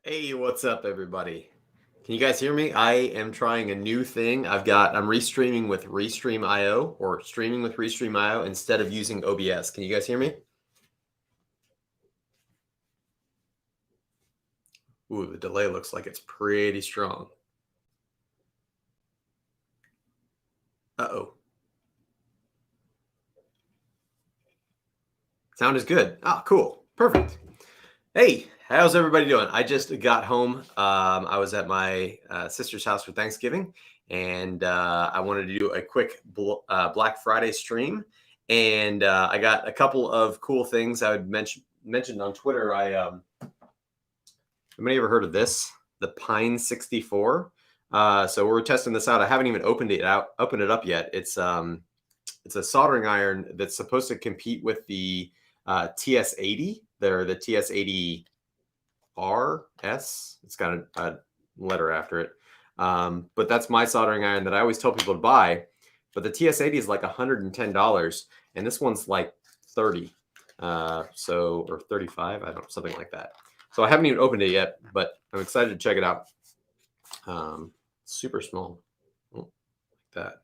Hey, what's up, everybody? Can you guys hear me? I am trying a new thing. I'm restreaming with Restream.io or streaming with Restream.io instead of using OBS. Can you guys hear me? Ooh, the delay looks like it's pretty strong. Uh-oh. Sound is good. Ah, cool. Perfect. Hey, how's everybody doing? I just got home. I was at my sister's house for Thanksgiving, and I wanted to do a quick Black Friday stream. And I got a couple of cool things I would mentioned on Twitter. Have many ever heard of this? The Pine 64. So we're testing this out. I haven't even opened it up yet. It's a soldering iron that's supposed to compete with the TS80. They're the TS80 RS. It's got a letter after it. But that's my soldering iron that I always tell people to buy. But the TS80 is like $110, and this one's like 30. Or 35, I don't know, something like that. So I haven't even opened it yet, but I'm excited to check it out. Super small. Oh, like that.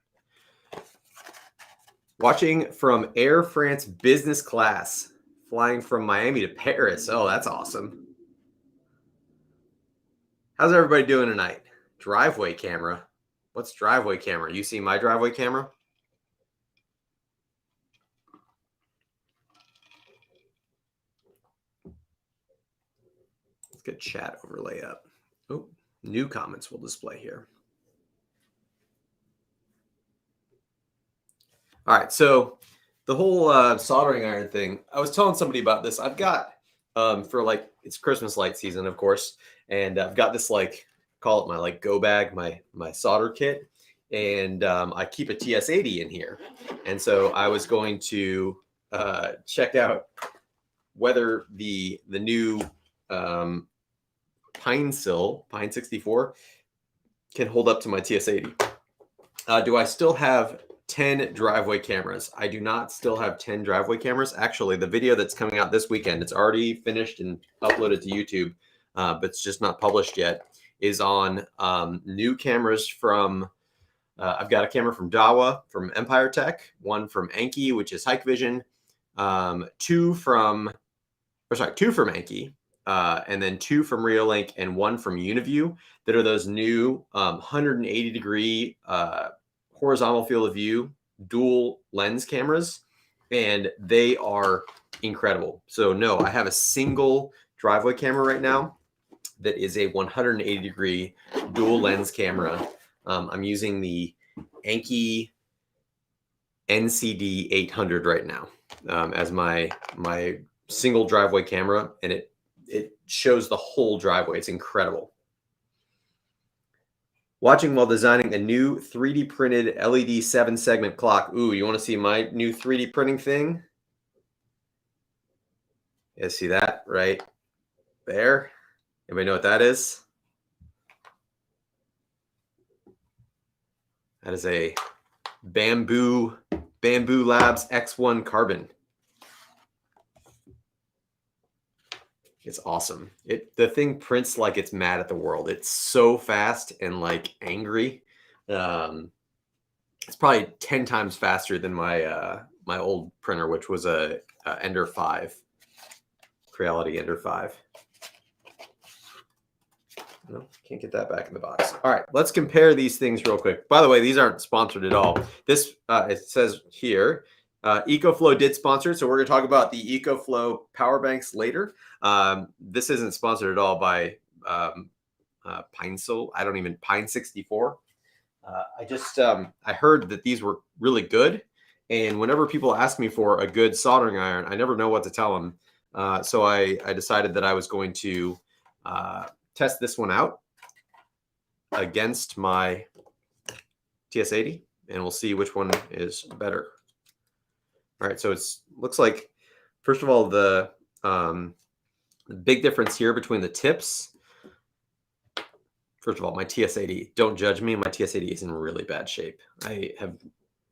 Watching from Air France business class, flying from Miami to Paris. Oh, that's awesome. How's everybody doing tonight? Driveway camera. What's driveway camera? You see my driveway camera? Let's get chat overlay up. Oh, new comments will display here. All right, so the whole soldering iron thing, I was telling somebody about this. I've got, for like, it's Christmas light season, of course, and I've got this, like, call it my, like, go bag, my solder kit, and I keep a TS80 in here. And so I was going to check out whether the new Pinecil, Pine 64, can hold up to my TS80. Do I still have 10 driveway cameras? I do not still have 10 driveway cameras. Actually, the video that's coming out this weekend, it's already finished and uploaded to YouTube, but it's just not published yet, is on new cameras from, I've got a camera from Dawa, from Empire Tech, one from Anki, which is Hikvision, two from Anki, and then two from Reolink and one from Uniview that are those new 180-degree horizontal field of view dual lens cameras, and they are incredible. So no, I have a single driveway camera right now that is a 180-degree dual lens camera. I'm using the Anki NCD 800 right now as my single driveway camera, and it shows the whole driveway. It's incredible. Watching while designing a new 3D printed LED 7-segment clock. Ooh, you want to see my new 3D printing thing? Yeah, see that right there? Anybody know what that is? That is a Bamboo Labs X1 carbon. It's awesome. The thing prints like it's mad at the world. It's so fast and like angry. It's probably 10 times faster than my my old printer, which was a Ender 5, Creality Ender 5. No, can't get that back in the box. All right, let's compare these things real quick. By the way, these aren't sponsored at all. This it says here, EcoFlow did sponsor, so we're going to talk about the EcoFlow power banks later. This isn't sponsored at all by Pinecil. Pine 64. I heard that these were really good, and whenever people ask me for a good soldering iron, I never know what to tell them. So I decided that I was going to test this one out against my TS80, and we'll see which one is better. All right, so it looks like, first of all, the big difference here between the tips. First of all, my TS80, don't judge me. My TS80 is in really bad shape. I have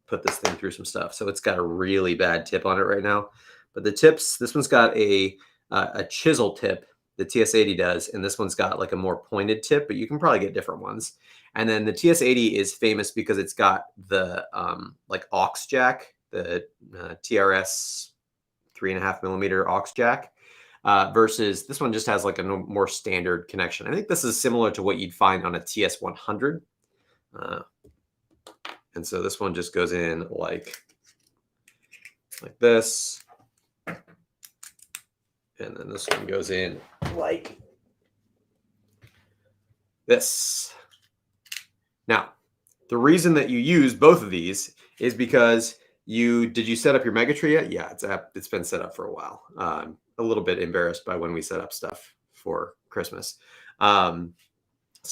put this thing through some stuff, so it's got a really bad tip on it right now. But the tips, this one's got a chisel tip, The TS80 does, and this one's got like a more pointed tip, but you can probably get different ones. And then the TS80 is famous because it's got the like aux jack, the TRS 3.5mm aux jack, versus this one just has like a more standard connection. I think this is similar to what you'd find on a TS100. And so this one just goes in like this. And then this one goes in like this. Now, the reason that you use both of these is because did you set up your mega tree yet? Yeah, it's been set up for a while. A little bit embarrassed by when we set up stuff for Christmas. So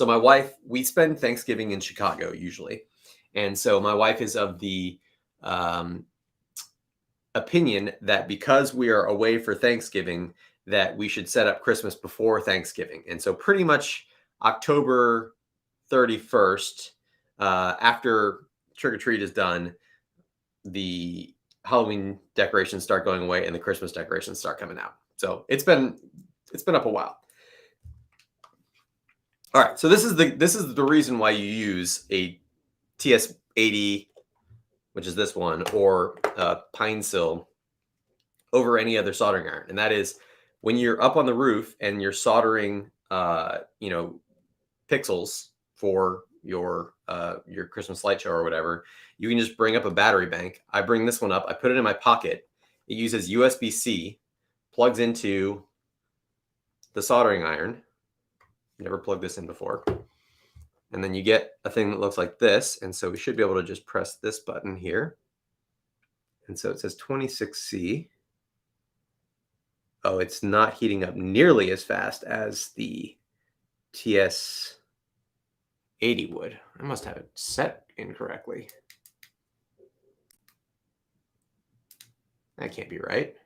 my wife, we spend Thanksgiving in Chicago usually. And so my wife is of the opinion that because we are away for Thanksgiving, that we should set up Christmas before Thanksgiving. And so pretty much October 31st, after trick or treat is done, the Halloween decorations start going away and the Christmas decorations start coming out. So it's been up a while. All right, so this is the reason why you use a TS80, which is this one, or Pinecil over any other soldering iron. And that is when you're up on the roof and you're soldering, pixels for your Christmas light show or whatever, you can just bring up a battery bank. I bring this one up. I put it in my pocket. It uses USB-C, plugs into the soldering iron. Never plugged this in before. And then you get a thing that looks like this. And so we should be able to just press this button here. And so it says 26C. Oh, it's not heating up nearly as fast as the TS80 would. I must have it set incorrectly. That can't be right.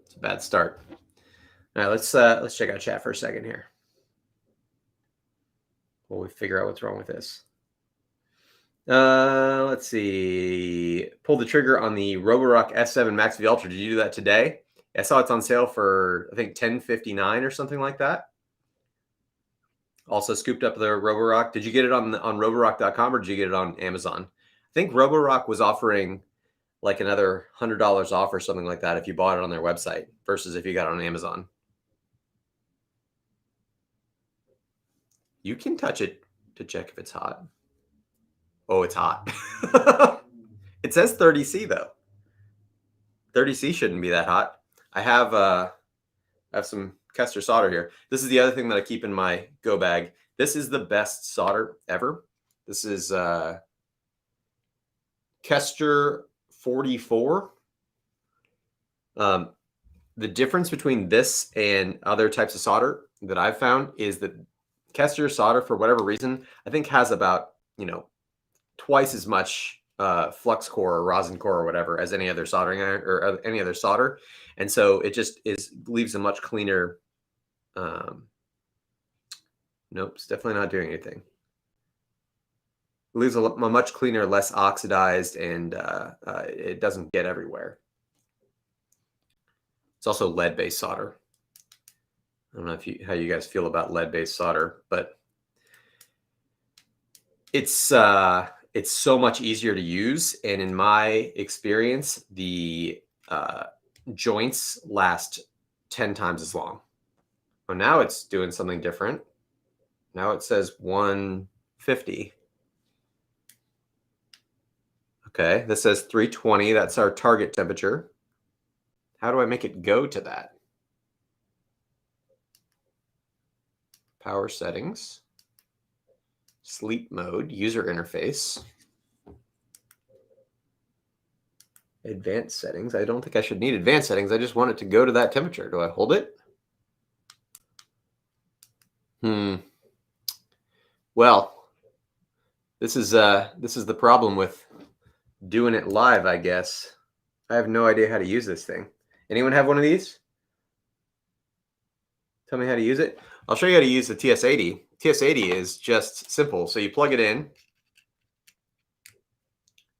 It's a bad start. All right, let's check out chat for a second here. While we figure out what's wrong with this. Let's see. Pulled the trigger on the Robotic S7 Max V Ultra. Did you do that today? I saw it's on sale for, I think, $10.59 or something like that. Also scooped up the Roborock. Did you get it on Roborock.com or did you get it on Amazon? I think Roborock was offering like another $100 off or something like that if you bought it on their website versus if you got it on Amazon. You can touch it to check if it's hot. Oh, it's hot. It says 30C though. 30C shouldn't be that hot. I have some Kester solder here. This is the other thing that I keep in my go bag. This is the best solder ever. This is Kester 44. The difference between this and other types of solder that I've found is that Kester solder, for whatever reason, I think has about, twice as much flux core or rosin core or whatever as any other soldering iron or any other solder. And so it just leaves a much cleaner, nope, it's definitely not doing anything. It leaves a much cleaner, less oxidized, and it doesn't get everywhere. It's also lead-based solder. I don't know how you guys feel about lead-based solder, but it's so much easier to use. And in my experience, the joints last 10 times as long. Well, now it's doing something different. Now it says 150. Okay, this says 320. That's our target temperature. How do I make it go to that? Power settings, sleep mode, user interface, advanced settings. I don't think I should need advanced settings. I just want it to go to that temperature. Do I hold it? Well, this is the problem with doing it live, I guess. I have no idea how to use this thing. Anyone have one of these? Tell me how to use it. I'll show you how to use the TS80. TS80 is just simple. So you plug it in.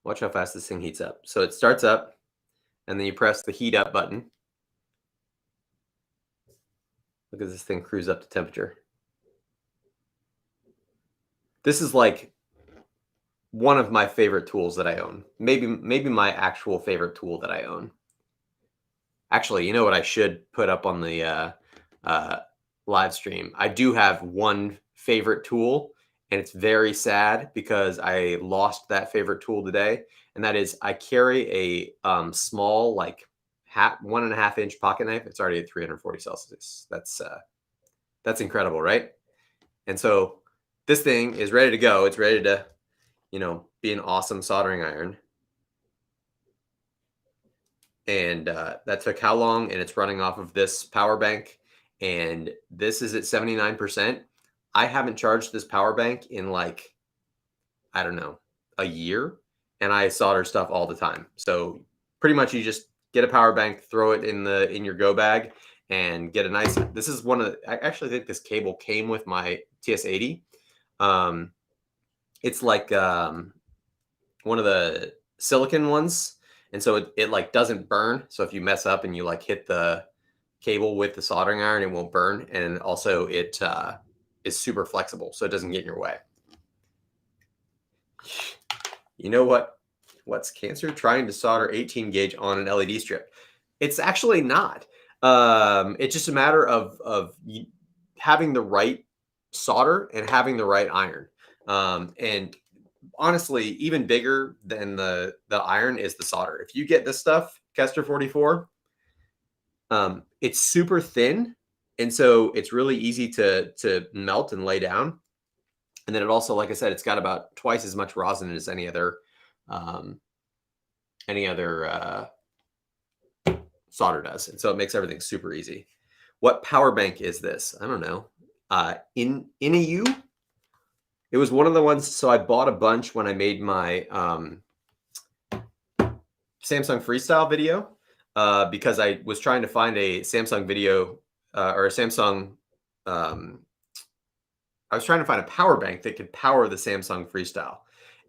Watch how fast this thing heats up. So it starts up, and then you press the heat up button. Look at this thing cruise up to temperature. This is like one of my favorite tools that I own. Maybe my actual favorite tool that I own. Actually, you know what I should put up on the live stream? I do have one favorite tool, and it's very sad because I lost that favorite tool today. And that is, I carry a small, like 1.5 inch pocket knife. It's already at 340 Celsius. That's incredible, right? And so this thing is ready to go. It's ready to, be an awesome soldering iron. And that took how long? And it's running off of this power bank. And this is at 79%. I haven't charged this power bank in like, I don't know, a year. And I solder stuff all the time. So pretty much you just get a power bank, throw it in your go bag, and get a nice. This is I actually think this cable came with my TS80. It's like one of the silicon ones. And so it like doesn't burn. So if you mess up and you like hit the cable with the soldering iron, it won't burn. And also it is super flexible, so it doesn't get in your way. You know what's cancer? Trying to solder 18 gauge on an LED strip. It's actually not. It's just a matter of having the right solder and having the right iron. And honestly, even bigger than the iron is the solder. If you get this stuff, Kester 44, it's super thin, and so it's really easy to melt and lay down. And then it also, like I said, it's got about twice as much rosin as any other solder does, and so it makes everything super easy. What power bank is this? I don't know. INAU. It was one of the ones. So I bought a bunch when I made my Samsung Freestyle video because I was trying to find a Samsung video or a Samsung. I was trying to find a power bank that could power the Samsung Freestyle.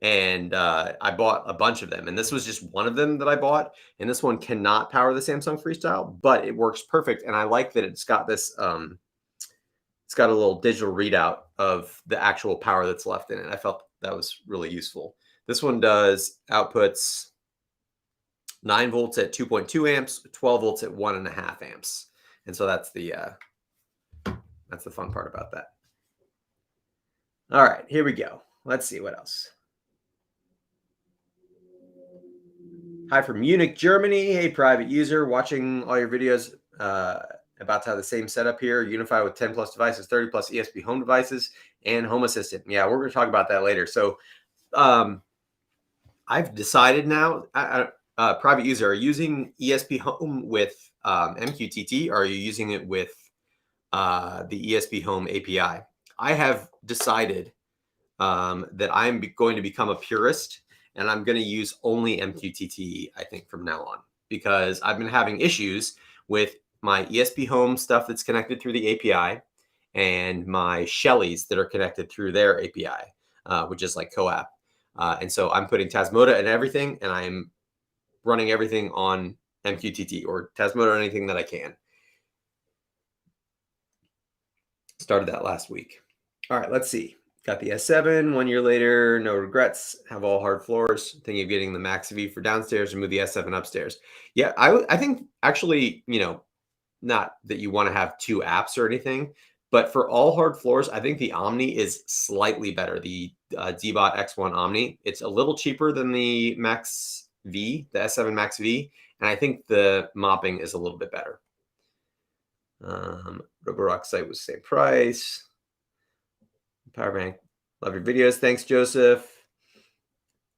And I bought a bunch of them. And this was just one of them that I bought. And this one cannot power the Samsung Freestyle, but it works perfect. And I like that it's got this, it's got a little digital readout of the actual power that's left in it. I felt that was really useful. This one does outputs 9 volts at 2.2 amps, 12 volts at 1.5 amps. And so that's the fun part about that. All right, here we go. Let's see what else. Hi from Munich, Germany. Hey, private user, watching all your videos. About to have the same setup here. UniFi with 10 plus devices, 30 plus ESP home devices, and Home Assistant. Yeah, we're going to talk about that later. So I've decided now, private user, are you using ESP Home with MQTT, or are you using it with the ESP Home API? I have decided that I'm going to become a purist, and I'm going to use only MQTT, I think, from now on, because I've been having issues with my ESP Home stuff that's connected through the API and my Shellys that are connected through their API, which is like CoAP. And so I'm putting Tasmota and everything, and I'm running everything on MQTT or Tasmota or anything that I can. Started that last week. All right, let's see. Got the S7 1 year later, no regrets, have all hard floors. Thinking of getting the Max V for downstairs and move the S7 upstairs. Yeah, I think actually, not that you want to have 2 apps or anything, but for all hard floors, I think the Omni is slightly better. The Dbot X1 Omni, it's a little cheaper than the Max V, the S7 Max V, and I think the mopping is a little bit better. Robotic site was the same price. Power bank, love your videos. Thanks, Joseph.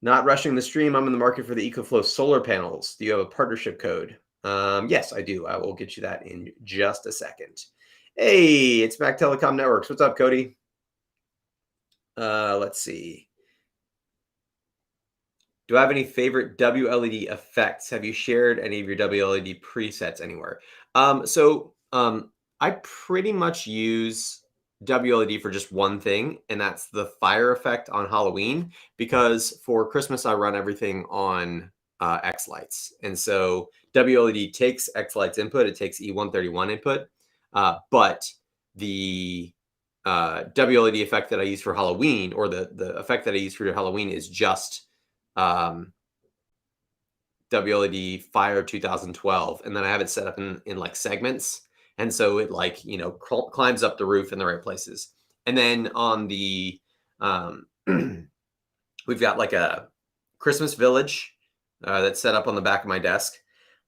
Not rushing the stream. I'm in the market for the EcoFlow solar panels. Do you have a partnership code? Yes, I do. I will get you that in just a second. Hey, it's Mac Telecom Networks. What's up, Cody? Let's see. Do I have any favorite WLED effects? Have you shared any of your WLED presets anywhere? I pretty much use WLED for just one thing, and that's the fire effect on Halloween, because for Christmas I run everything on X lights. And so WLED takes X lights input, it takes E131 input, but the WLED effect that I use for Halloween, or the effect that I use for Halloween, is just WLED Fire 2012, and then I have it set up in like segments, and so it like climbs up the roof in the right places. And then on the we've got like a Christmas village that's set up on the back of my desk,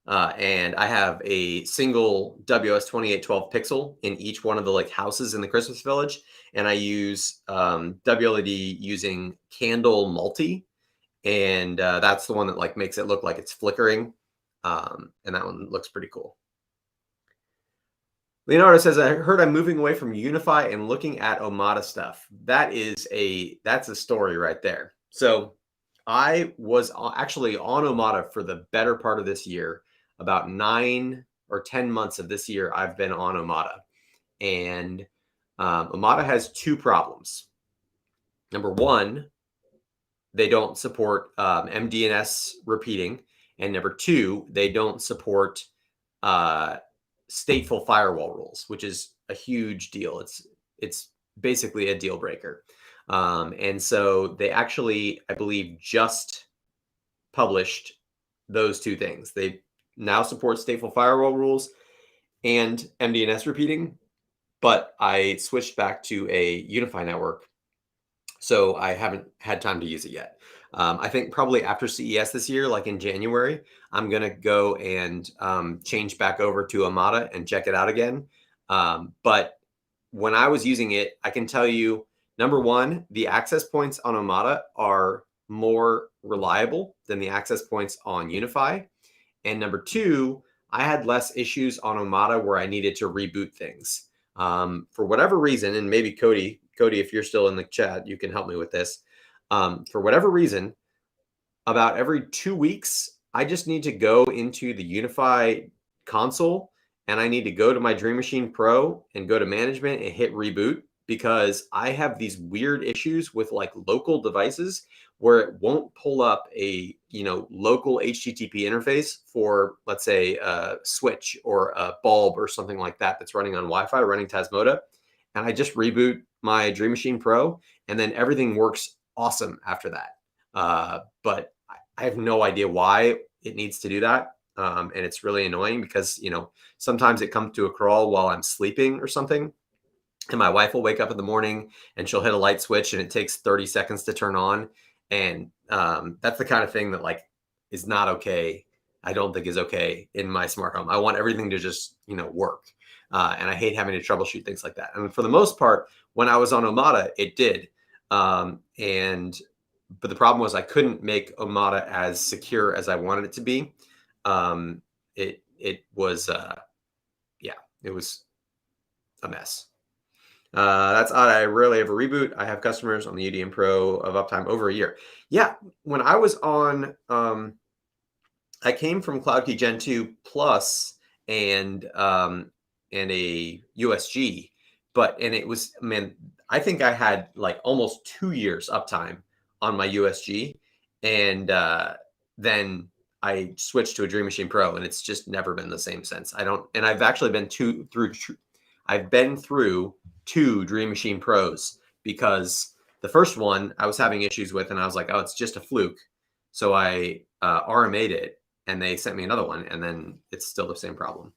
and I have a single WS2812 pixel in each one of the like houses in the Christmas village, and I use WLED using candle multi. And that's the one that like makes it look like it's flickering. And that one looks pretty cool. Leonardo says, I heard I'm moving away from UniFi and looking at Omada stuff. That's a story right there. So I was actually on Omada for the better part of this year. About 9 or 10 months of this year, I've been on Omada. And Omada has 2 problems. Number one, they don't support MDNS repeating. And number 2, they don't support stateful firewall rules, which is a huge deal. It's basically a deal breaker. And so they actually, I believe, just published those 2 things. They now support stateful firewall rules and MDNS repeating, but I switched back to a UniFi network, so I haven't had time to use it yet. I think probably after CES this year, like in January, I'm going to go and change back over to Omada and check it out again. But when I was using it, I can tell you, number one, the access points on Omada are more reliable than the access points on UniFi. And number 2, I had less issues on Omada where I needed to reboot things. For whatever reason, and maybe Cody, if you're still in the chat, you can help me with this. For whatever reason, about every 2 weeks, I just need to go into the UniFi console, and I need to go to my Dream Machine Pro and go to management and hit reboot, because I have these weird issues with like local devices where it won't pull up a local HTTP interface for, let's say, a switch or a bulb or something like that that's running on Wi-Fi, running Tasmota, and I just reboot my Dream Machine Pro, and then everything works awesome after that. But I have no idea why it needs to do that. And it's really annoying because, sometimes it comes to a crawl while I'm sleeping or something. And my wife will wake up in the morning and she'll hit a light switch and it takes 30 seconds to turn on. And that's the kind of thing that like is not okay. I don't think is okay in my smart home. I want everything to just, work. And I hate having to troubleshoot things like that. And for the most part, when I was on Omada, it did. But the problem was I couldn't make Omada as secure as I wanted it to be. It was a mess. That's odd. I rarely ever reboot. I have customers on the UDM Pro of uptime over a year. Yeah, when I was on, I came from CloudKey Gen 2 Plus and a USG, and it was, I think I had like almost 2 years uptime on my USG, and then I switched to a Dream Machine Pro, and it's just never been the same since. And I've actually been through 2 Dream Machine Pros, because the first one I was having issues with, and I was like, oh, it's just a fluke. So I RMA'd it, and they sent me another one, and then it's still the same problem.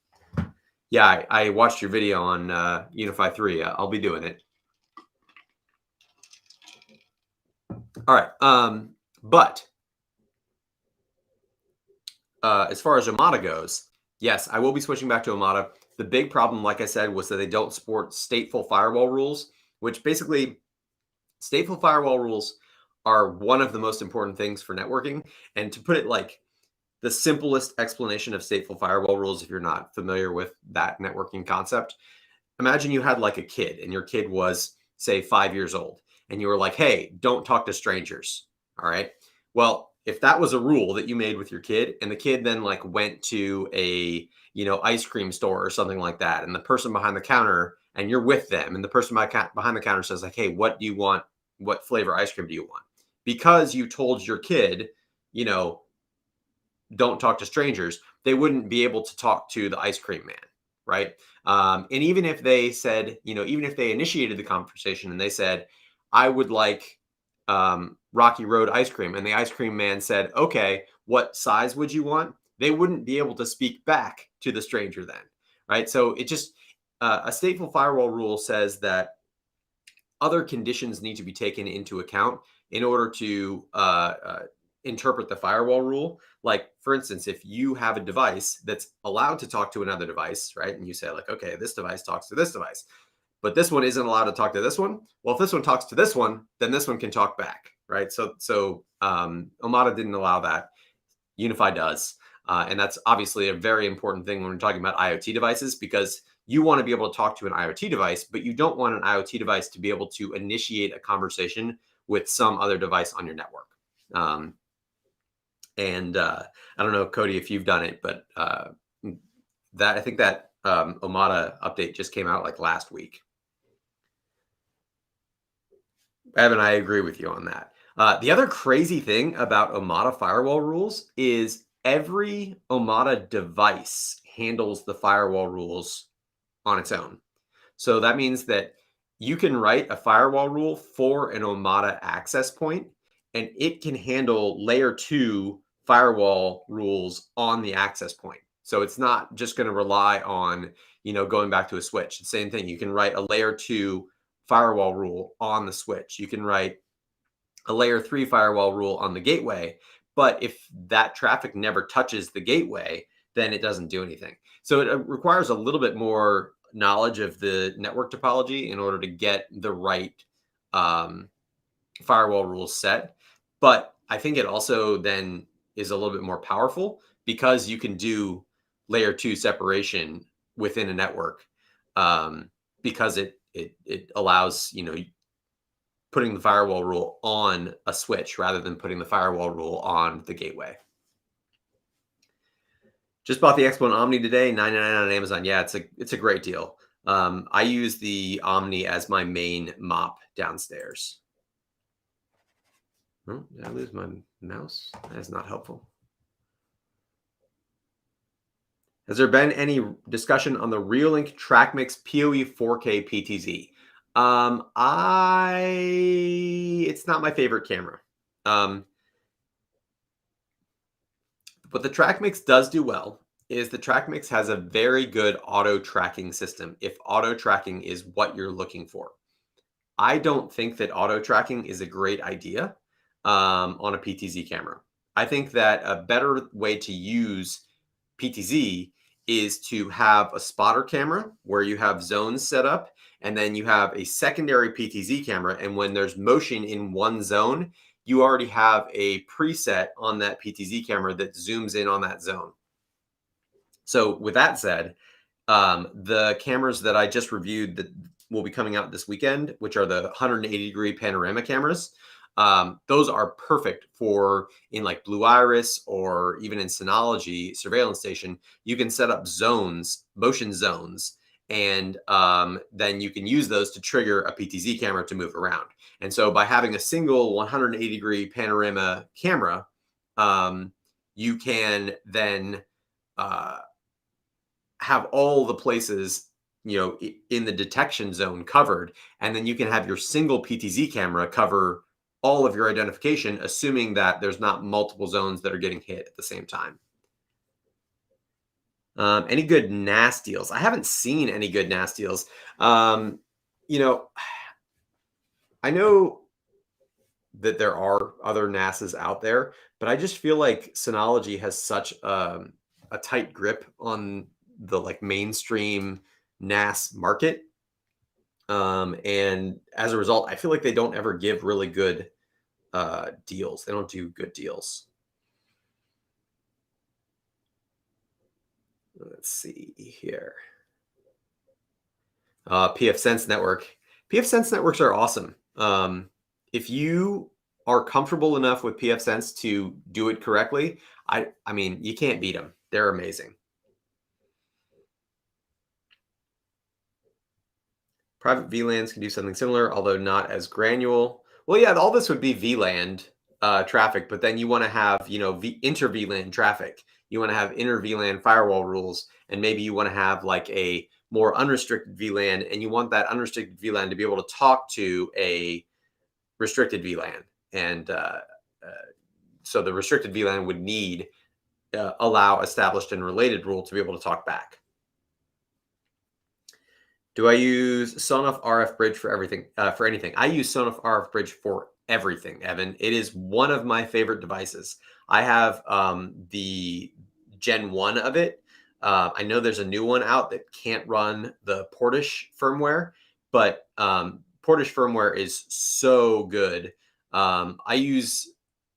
Yeah, I watched your video on UniFi 3. I'll be doing it. All right. But as far as Omada goes, yes, I will be switching back to Omada. The big problem, like I said, was that they don't support stateful firewall rules, which basically stateful firewall rules are one of the most important things for networking. And to put it like, the simplest explanation of stateful firewall rules, if you're not familiar with that networking concept, imagine you had like a kid, and your kid was, say, 5 years old, and you were like, hey, don't talk to strangers. All right. Well, if that was a rule that you made with your kid, and the kid then like went to a, ice cream store or something like that, and the person behind the counter, and you're with them, and the person behind the counter says like, hey, what do you want? What flavor ice cream do you want? Because you told your kid, don't talk to strangers, they wouldn't be able to talk to the ice cream man, right? And even if they said, even if they initiated the conversation and they said, I would like Rocky Road ice cream, and the ice cream man said, okay, what size would you want? They wouldn't be able to speak back to the stranger then, right? So it just, a stateful firewall rule says that other conditions need to be taken into account in order to interpret the firewall rule. Like, for instance, if you have a device that's allowed to talk to another device, right? And you say like, okay, this device talks to this device, but this one isn't allowed to talk to this one. Well, if this one talks to this one, then this one can talk back, right? So Omada didn't allow that. UniFi does. And that's obviously a very important thing when we're talking about IoT devices, because you want to be able to talk to an IoT device, but you don't want an IoT device to be able to initiate a conversation with some other device on your network. I don't know, Cody, if you've done it, but I think that Omada update just came out like last week. Evan, I agree with you on that. The other crazy thing about Omada firewall rules is every Omada device handles the firewall rules on its own. So that means that you can write a firewall rule for an Omada access point, and it can handle layer 2 firewall rules on the access point. So it's not just going to rely on, going back to a switch. The same thing. You can write a layer 2 firewall rule on the switch. You can write a layer 3 firewall rule on the gateway. But if that traffic never touches the gateway, then it doesn't do anything. So it requires a little bit more knowledge of the network topology in order to get the right firewall rules set. But I think it also then is a little bit more powerful because you can do layer 2 separation within a network, because it allows, putting the firewall rule on a switch rather than putting the firewall rule on the gateway. Just bought the X1 Omni today, $9.99 on Amazon. Yeah, it's a great deal. I use the Omni as my main mop downstairs. Oh, did I lose my mouse? That is not helpful. Has there been any discussion on the Reolink TrackMix PoE 4K PTZ? It's not my favorite camera. What the TrackMix does do well is the TrackMix has a very good auto tracking system if auto tracking is what you're looking for. I don't think that auto tracking is a great idea on a PTZ camera. I think that a better way to use PTZ is to have a spotter camera where you have zones set up, and then you have a secondary PTZ camera. And when there's motion in one zone, you already have a preset on that PTZ camera that zooms in on that zone. So with that said, the cameras that I just reviewed that will be coming out this weekend, which are the 180-degree panorama cameras, those are perfect for in like Blue Iris or even in Synology surveillance station. You can set up zones, motion zones, and then you can use those to trigger a PTZ camera to move around. And so by having a single 180-degree panorama camera, you can then have all the places, in the detection zone covered. And then you can have your single PTZ camera cover all of your identification, assuming that there's not multiple zones that are getting hit at the same time. Any good NAS deals? I haven't seen any good NAS deals. I know that there are other NASs out there, but I just feel like Synology has such a tight grip on the like mainstream NAS market. And as a result, I feel like they don't ever give really good deals. They don't do good deals. Let's see here. PFSense network. PFSense networks are awesome. If you are comfortable enough with PFSense to do it correctly, I mean, you can't beat them. They're amazing. Private VLANs can do something similar, although not as granular. Well, yeah, all this would be VLAN. traffic, but then you want to have, you know, inter VLAN traffic. You want to have inter VLAN firewall rules, and maybe you want to have like a more unrestricted VLAN, and you want that unrestricted VLAN to be able to talk to a restricted VLAN. And so the restricted VLAN would need allow established and related rule to be able to talk back. Do I use Sonoff RF Bridge for everything? For anything? I use Sonoff RF Bridge for everything, Evan. It is one of my favorite devices. I have the Gen 1 of it. I know there's a new one out that can't run the Portish firmware, but Portish firmware is so good. I use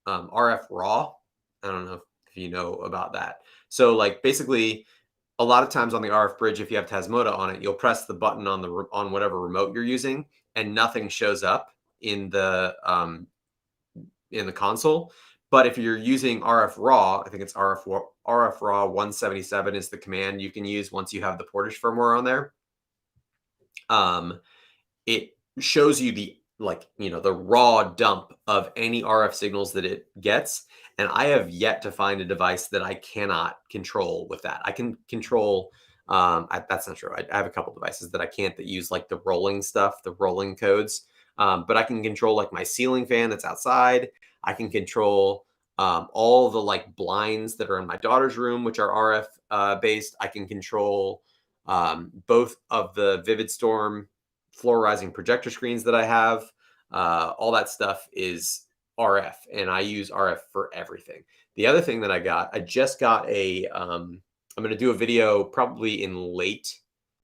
RF Raw. I don't know if you know about that. So like basically, a lot of times on the RF bridge, if you have Tasmota on it, you'll press the button on whatever remote you're using, and nothing shows up in the console. But if you're using RF Raw, I think it's RF Raw 177 is the command you can use once you have the Portish firmware on there. It shows you the the raw dump of any RF signals that it gets. And I have yet to find a device that I cannot control with that. I can control, that's not true. I have a couple devices that I can't that use like the rolling stuff, the rolling codes. But I can control like my ceiling fan that's outside. I can control all the like blinds that are in my daughter's room, which are RF based. I can control both of the Vivid Storm floor rising projector screens that I have. All that stuff is RF, and I use RF for everything. The other thing that I just got a, I'm going to do a video probably in late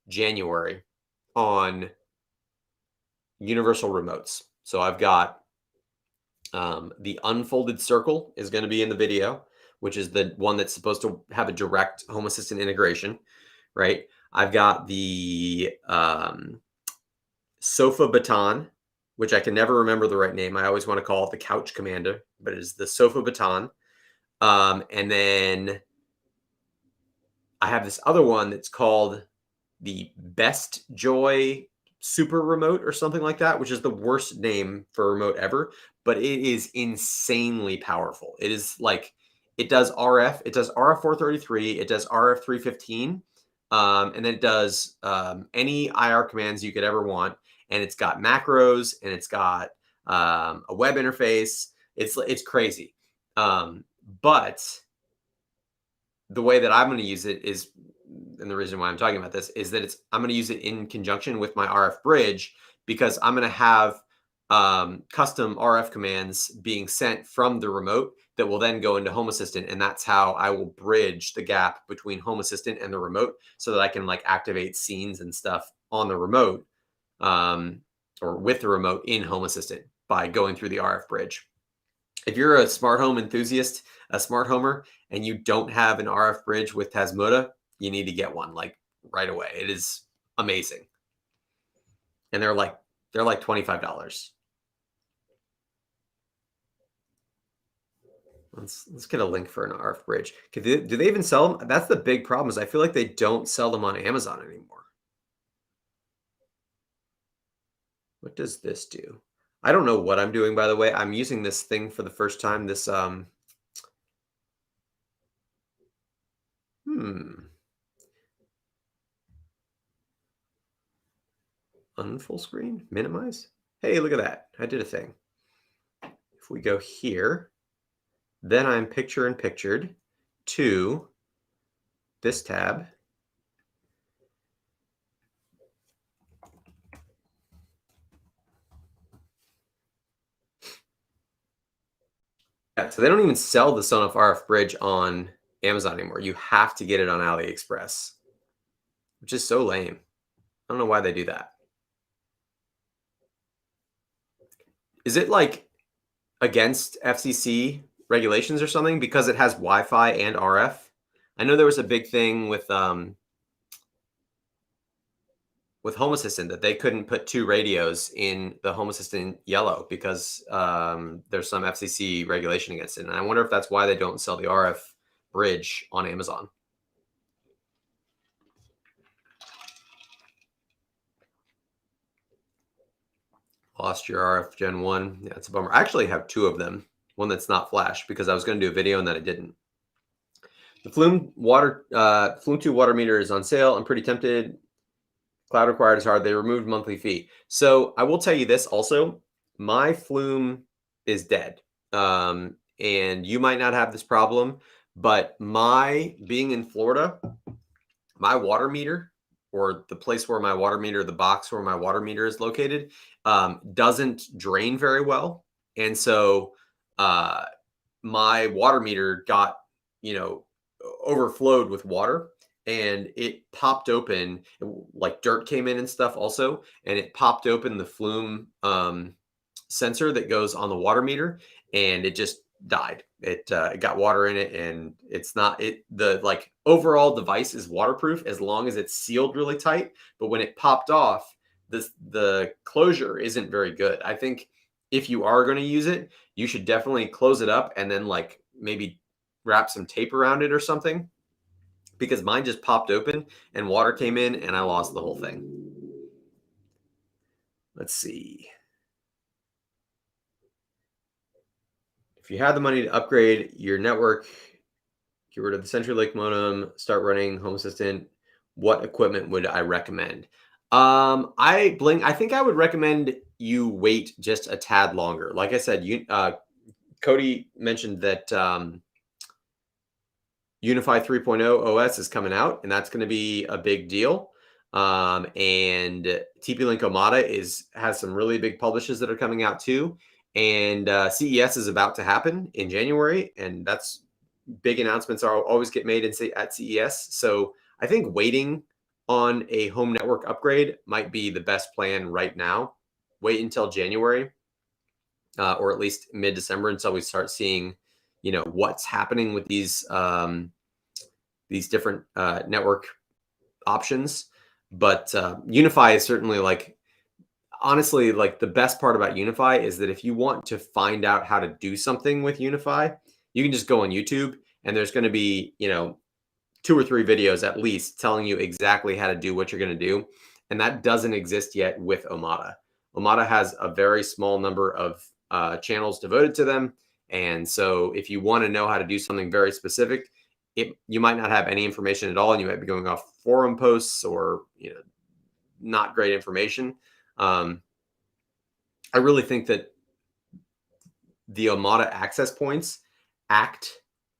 January on universal remotes. So I've got the unfolded circle is going to be in the video, which is the one that's supposed to have a direct Home Assistant integration, right? I've got the Sofa Baton, which I can never remember the right name. I always want to call it the Couch Commander, but it is the Sofa Baton. And then I have this other one that's called the Best Joy Super Remote or something like that, which is the worst name for a remote ever, but it is insanely powerful. It is like, it does RF, it does RF 433, it does RF 315, and then it does any IR commands you could ever want. And it's got macros, and it's got a web interface. It's crazy. But the way that I'm going to use it is, and the reason why I'm talking about this is that I'm going to use it in conjunction with my RF bridge, because I'm going to have custom RF commands being sent from the remote that will then go into Home Assistant. And that's how I will bridge the gap between Home Assistant and the remote, so that I can like activate scenes and stuff on the remote or with the remote in Home Assistant by going through the RF bridge. If you're a smart home enthusiast, a smart homer, and you don't have an RF bridge with Tasmota, you need to get one like right away. It is amazing. And they're like $25. Let's get a link for an RF bridge. Do they even sell them? That's the big problem, is I feel like they don't sell them on Amazon anymore. What does this do? I don't know what I'm doing, by the way. I'm using this thing for the first time. This unfull screen, minimize. Hey, look at that. I did a thing. If we go here, then I'm pictured to this tab. Yeah, so they don't even sell the Sonoff RF bridge on Amazon anymore. You have to get it on AliExpress, which is so lame. I don't know why they do that. Is it like against FCC regulations or something because it has Wi-Fi and RF? I know there was a big thing with Home Assistant that they couldn't put two radios in the Home Assistant Yellow because there's some FCC regulation against it. And I wonder if that's why they don't sell the RF bridge on Amazon. Lost your RF Gen 1. Yeah, it's a bummer. I actually have two of them. one that's not flash, because I was going to do a video and then I didn't. The Flume 2 water meter is on sale. I'm pretty tempted. Cloud required is hard. They removed monthly fee. So I will tell you this also. My Flume is dead. And you might not have this problem, but being in Florida, my water meter, or the place where my water meter, the box where my water meter is located, doesn't drain very well. And so my water meter got, overflowed with water, and it popped open, like dirt came in and stuff also, and it popped open the Flume sensor that goes on the water meter, and it just died. It got water in it, and the overall device is waterproof as long as it's sealed really tight. But when it popped off, the closure isn't very good. I think if you are going to use it, you should definitely close it up and then maybe wrap some tape around it or something, because mine just popped open and water came in and I lost the whole thing. Let's see. If you had the money to upgrade your network, get rid of the CenturyLink modem, start running Home Assistant, what equipment would I recommend? I think I would recommend you wait just a tad longer. Like I said, Cody mentioned that UniFi 3.0 OS is coming out, and that's going to be a big deal. And TP-Link Omada has some really big publishes that are coming out too. And CES is about to happen in January, and that's big announcements always get made at CES. So I think waiting on a home network upgrade might be the best plan right now. Wait until January, or at least mid-December, until we start seeing, what's happening with these different network options. But UniFi is certainly honestly, the best part about UniFi is that if you want to find out how to do something with UniFi, you can just go on YouTube, and there's going to be, 2 or 3 videos at least telling you exactly how to do what you're going to do. And that doesn't exist yet with Omada. Omada has a very small number of channels devoted to them. And so if you want to know how to do something very specific, you might not have any information at all, and you might be going off forum posts or, not great information. I really think that the Omada access points act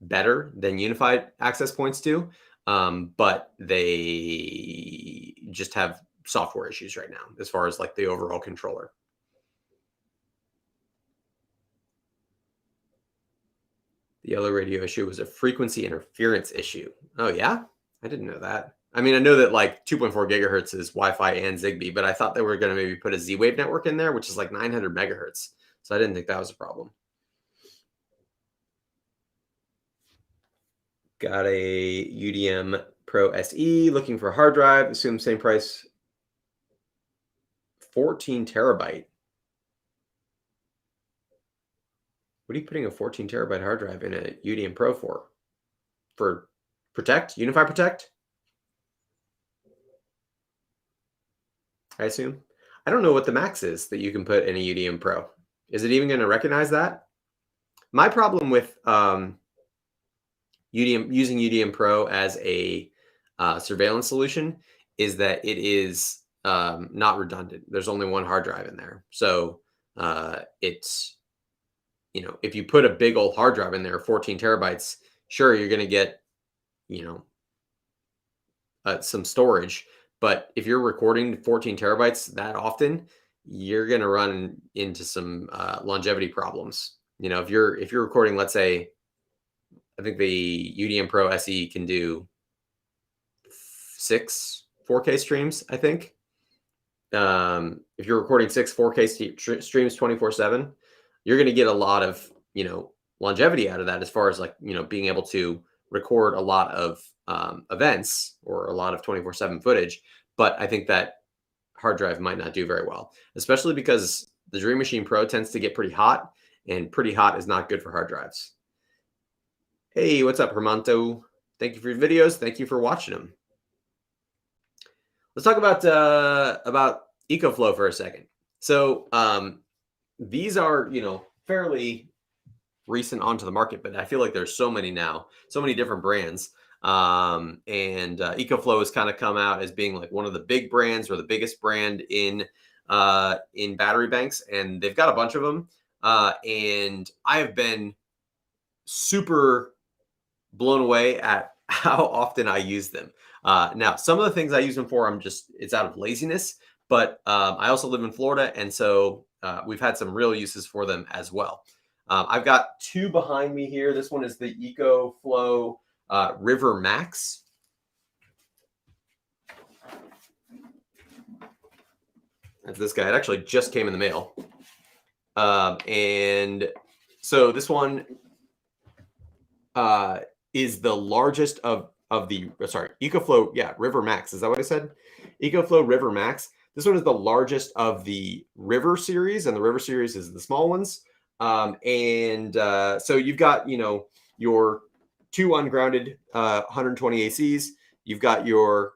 better than UniFi access points do, but they just have software issues right now as far as the overall controller. The yellow radio issue was a frequency interference issue. Oh yeah, I didn't know that. I mean, I know that 2.4 gigahertz is Wi-Fi and Zigbee, but I thought they were going to maybe put a Z-Wave network in there, which is 900 megahertz. So I didn't think that was a problem. Got a UDM Pro SE, looking for a hard drive, assume same price, 14 terabyte. What are you putting a 14 terabyte hard drive in a UDM Pro for? For Protect? UniFi Protect? I assume. I don't know what the max is that you can put in a UDM Pro. Is it even going to recognize that? My problem with using UDM Pro as a surveillance solution is that it is not redundant. There's only one hard drive in there. So it's, if you put a big old hard drive in there, 14 terabytes, sure, you're going to get, some storage. But if you're recording 14 terabytes that often, you're going to run into some longevity problems. If you're recording, let's say, I think the UDM Pro SE can do 6 4K streams, I think. If you're recording 6 4K streams 24/7, you're going to get a lot of, longevity out of that, as far as being able to record a lot of events or a lot of 24/7 footage. But I think that hard drive might not do very well, especially because the Dream Machine Pro tends to get pretty hot, and pretty hot is not good for hard drives. Hey, what's up, Hermanto? Thank you for your videos. Thank you for watching them. Let's talk about EcoFlow for a second. So these are, fairly recent onto the market, but I feel like there's so many now, so many different brands. EcoFlow has kind of come out as being like one of the big brands or the biggest brand in battery banks, and they've got a bunch of them. And I have been super blown away at how often I use them. Now, some of the things I use them for, it's out of laziness, but I also live in Florida, and so we've had some real uses for them as well. I've got two behind me here. This one is the EcoFlow River Max. That's this guy. It actually just came in the mail. And so this one is the largest of the, sorry, EcoFlow, yeah, River Max. Is that what I said? EcoFlow River Max. This one is the largest of the River series, and the River series is the small ones. So you've got, your two ungrounded 120 ACs. You've got your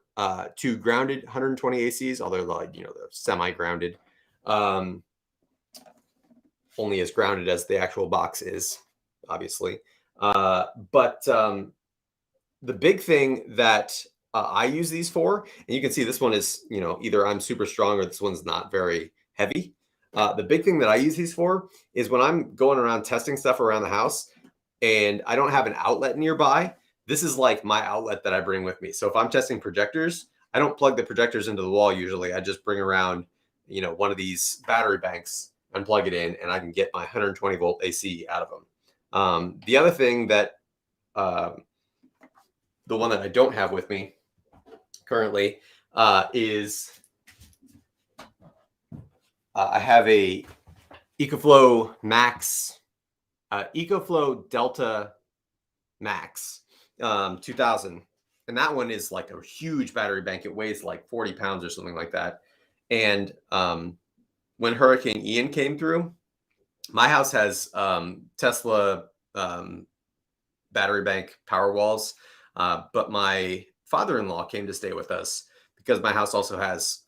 two grounded 120 ACs, although they're semi-grounded. Only as grounded as the actual box is, obviously. But the big thing that I use these for, and you can see this one is, either I'm super strong or this one's not very heavy. The big thing that I use these for is when I'm going around testing stuff around the house and I don't have an outlet nearby, this is like my outlet that I bring with me. So if I'm testing projectors, I don't plug the projectors into the wall usually. I just bring around, one of these battery banks and plug it in, and I can get my 120 volt AC out of them. The other thing that, the one that I don't have with me currently is I have a EcoFlow Max, EcoFlow Delta Max 2000. And that one is like a huge battery bank. It weighs like 40 pounds or something like that. And when Hurricane Ian came through, my house has Tesla battery bank Powerwalls, but my father-in-law came to stay with us because my house also has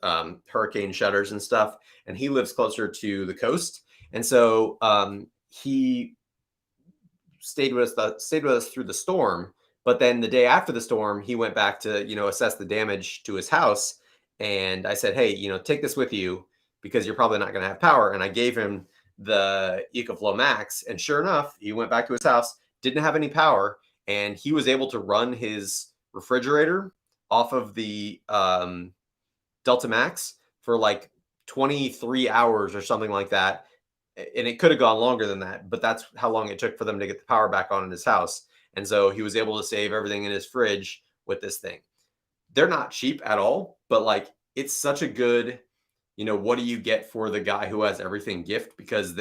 hurricane shutters and stuff, and he lives closer to the coast, and so he stayed with us through the storm. But then the day after the storm, he went back to assess the damage to his house, and I said, hey, take this with you because you're probably not going to have power. And I gave him the EcoFlow Max, and sure enough, he went back to his house, didn't have any power, and he was able to run his refrigerator off of the Delta Max for like 23 hours or something like that. And it could have gone longer than that, but that's how long it took for them to get the power back on in his house. And so he was able to save everything in his fridge with this thing. They're not cheap at all, but like it's such a good, what do you get for the guy who has everything gift, because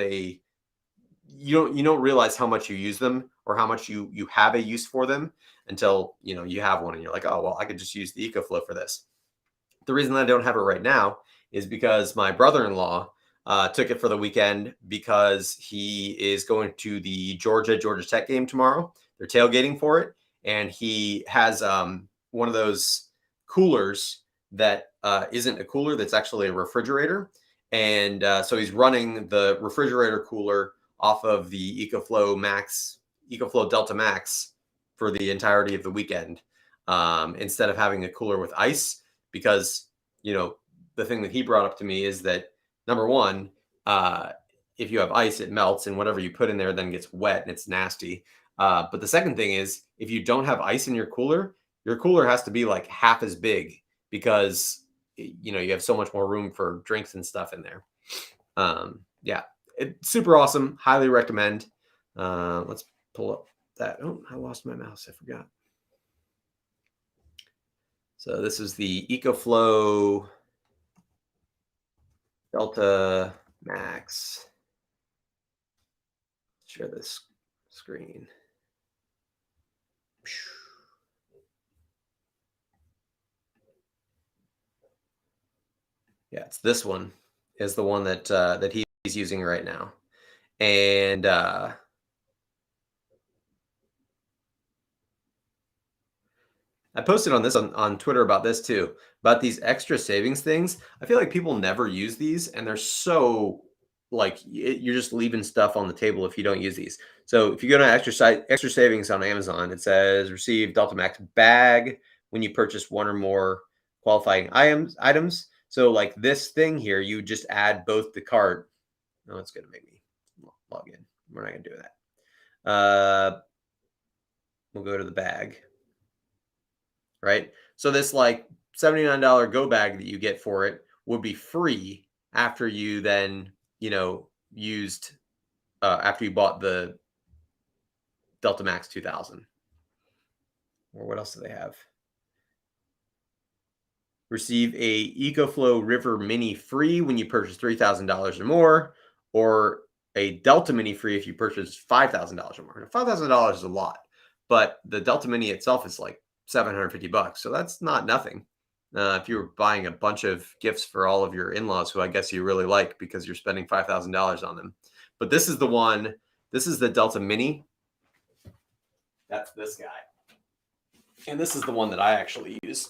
you don't realize how much you use them or how much you have a use for them until you have one and you're like, oh well, I could just use the EcoFlow for this. The reason I don't have it right now is because my brother-in-law took it for the weekend because he is going to the Georgia Tech game tomorrow. They're tailgating for it, and he has one of those coolers that isn't a cooler, that's actually a refrigerator. And so he's running the refrigerator cooler off of the EcoFlow Delta Max for the entirety of the weekend, instead of having a cooler with ice, because the thing that he brought up to me is that, number one, if you have ice, it melts, and whatever you put in there then gets wet and it's nasty. But the second thing is, if you don't have ice in your cooler has to be like half as big, because you have so much more room for drinks and stuff in there. Yeah, it's super awesome. Highly recommend. Let's pull up that. Oh, I lost my mouse. I forgot. So this is the EcoFlow Delta Max. Share this screen. Yeah, it's this one is the one that he's using right now. And I posted on this on Twitter about this too, about these extra savings things. I feel like people never use these, and they're so like you're just leaving stuff on the table if you don't use these. So if you go to extra savings on Amazon, it says receive Delta Max bag when you purchase one or more qualifying items. So like this thing here, you just add both the cart. Oh, it's going to make me log in. We're not going to do that. We'll go to the bag, right? So this like $79 go bag that you get for it would be free after you then, used after you bought the Delta Max 2000. Or what else do they have? Receive a EcoFlow River Mini free when you purchase $3,000 or more, or a Delta Mini free if you purchase $5,000 or more. $5,000 is a lot, but the Delta Mini itself is like $750, so that's not nothing. If you were buying a bunch of gifts for all of your in-laws, who I guess you really like because you're spending $5,000 on them. But this is the one. This is the Delta Mini. That's this guy, and this is the one that I actually use.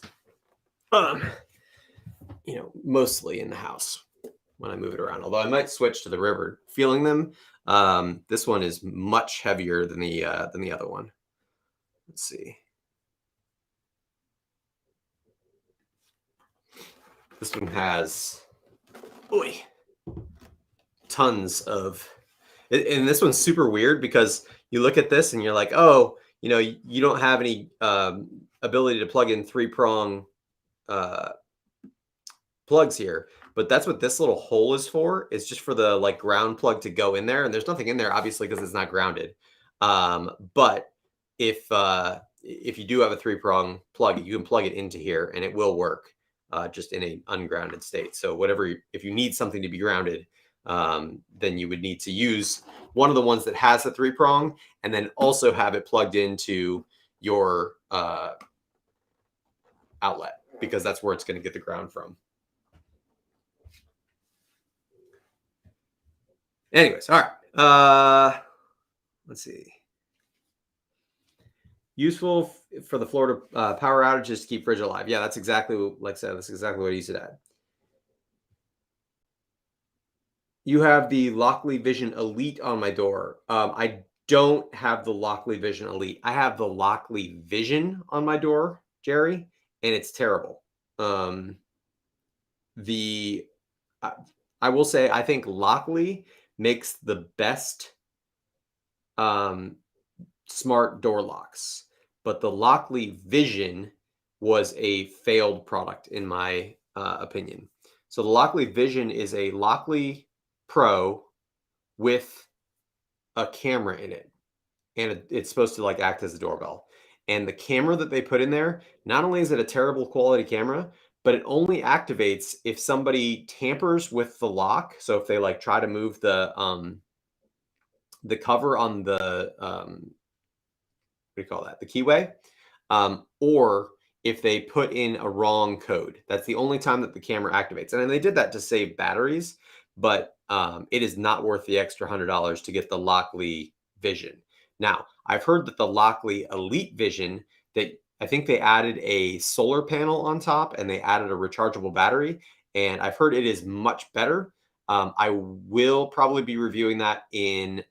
Mostly in the house when I move it around. Although I might switch to the River. Feeling them, this one is much heavier than the other one. Let's see. This one has tons of, and this one's super weird because you look at this and you're like, oh, you don't have any ability to plug in 3-prong plugs here, but that's what this little hole is for. It's just for the like ground plug to go in there, and there's nothing in there obviously because it's not grounded. But if you do have a 3-prong plug, you can plug it into here and it will work just in an ungrounded state. So if you need something to be grounded, then you would need to use one of the ones that has a 3-prong, and then also have it plugged into your outlet, because that's where it's going to get the ground from. Anyways, all right. Let's see. Useful for the Florida power outages to keep fridge alive. Yeah, that's exactly, like I said, that's exactly what I used it at. You have the Lockley Vision Elite on my door. I don't have the Lockley Vision Elite. I have the Lockley Vision on my door, Jerry, and it's terrible. I will say I think Lockley makes the best smart door locks, but the Lockley Vision was a failed product in my opinion. So the Lockley Vision is a Lockley Pro with a camera in it, and it's supposed to like act as a doorbell. And the camera that they put in there, not only is it a terrible quality camera, but it only activates if somebody tampers with the lock. So if they like try to move the cover on the what do you call that? The keyway, or if they put in a wrong code. That's the only time that the camera activates. And then they did that to save batteries, but it is not worth the extra $100 to get the Lockley Vision. Now, I've heard that the Lockley Elite Vision, that I think they added a solar panel on top and they added a rechargeable battery, and I've heard it is much better. I will probably be reviewing that in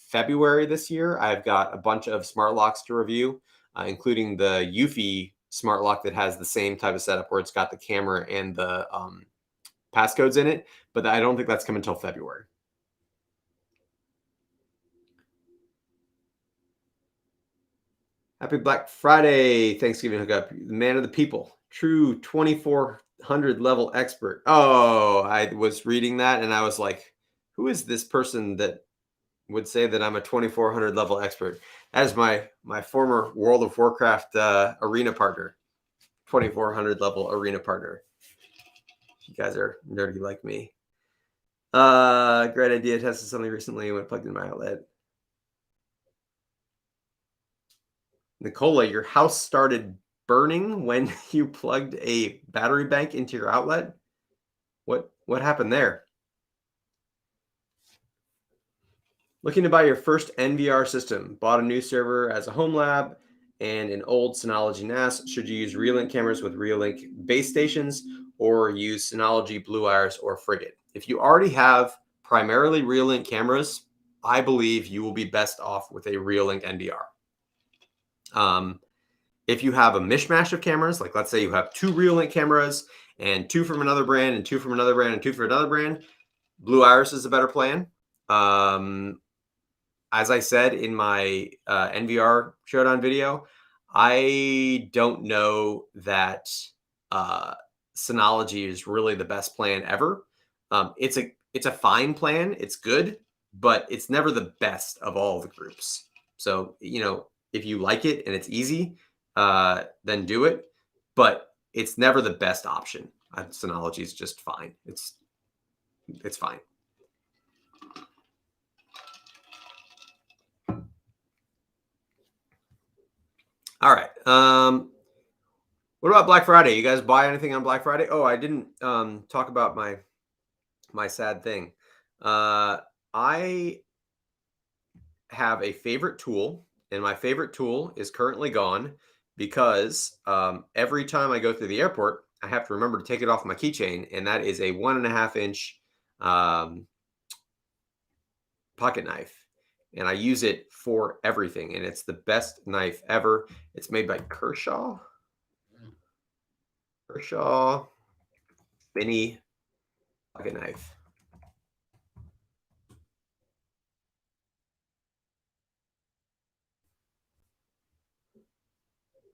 February this year. I've got a bunch of smart locks to review, including the Eufy smart lock that has the same type of setup where it's got the camera and the passcodes in it, but I don't think that's coming until February. Happy Black Friday, Thanksgiving hookup. The man of the people, true 2400 level expert. Oh, I was reading that and I was like, who is this person that would say that I'm a 2400 level expert? That is my former World of Warcraft arena partner, 2400 level arena partner. You guys are nerdy like me. Great idea. Tested something recently when plugged in my outlet. Nicola, your house started burning when you plugged a battery bank into your outlet? What happened there? Looking to buy your first NVR system. Bought a new server as a home lab and an old Synology NAS. Should you use Relink cameras with Relink base stations or use Synology Blue Iris or Frigate? If you already have primarily Reolink cameras, I believe you will be best off with a Reolink NVR. If you have a mishmash of cameras, like let's say you have 2 Reolink cameras and 2 from another brand and 2 from another brand and 2 from another brand, Blue Iris is a better plan. As I said in my NVR showdown video, I don't know that Synology is really the best plan ever. It's a fine plan. It's good, but it's never the best of all the groups. So, you know, if you like it and it's easy, then do it. But it's never the best option. Synology is just fine. It's fine. All right. What about Black Friday? You guys buy anything on Black Friday? Oh, I didn't talk about my sad thing. I have a favorite tool, and my favorite tool is currently gone because every time I go through the airport, I have to remember to take it off my keychain, and that is a 1.5 inch pocket knife. And I use it for everything, and it's the best knife ever. It's made by Kershaw mini pocket knife.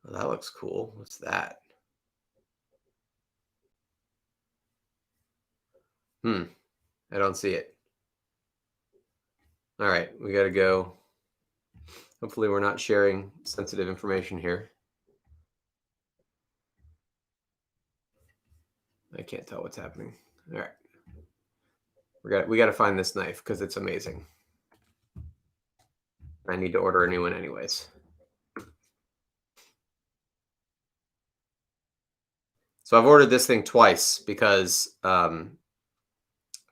Oh, that looks cool. What's that? I don't see it. All right, we got to go. Hopefully we're not sharing sensitive information here. I can't tell what's happening. All right. We got to find this knife because it's amazing. I need to order a new one anyways. So I've ordered this thing twice because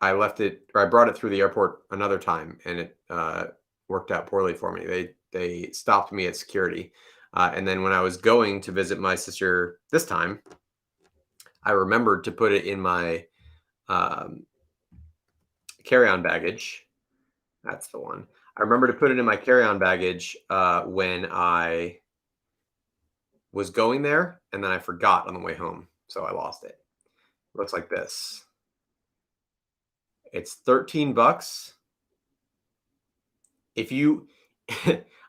I left it, or I brought it through the airport another time, and it worked out poorly for me. They stopped me at security, and then when I was going to visit my sister this time, I remembered to put it in my carry-on baggage. That's the one. I remember to put it in my carry-on baggage when I was going there, and then I forgot on the way home, so I lost it. It looks like this. It's $13. If you,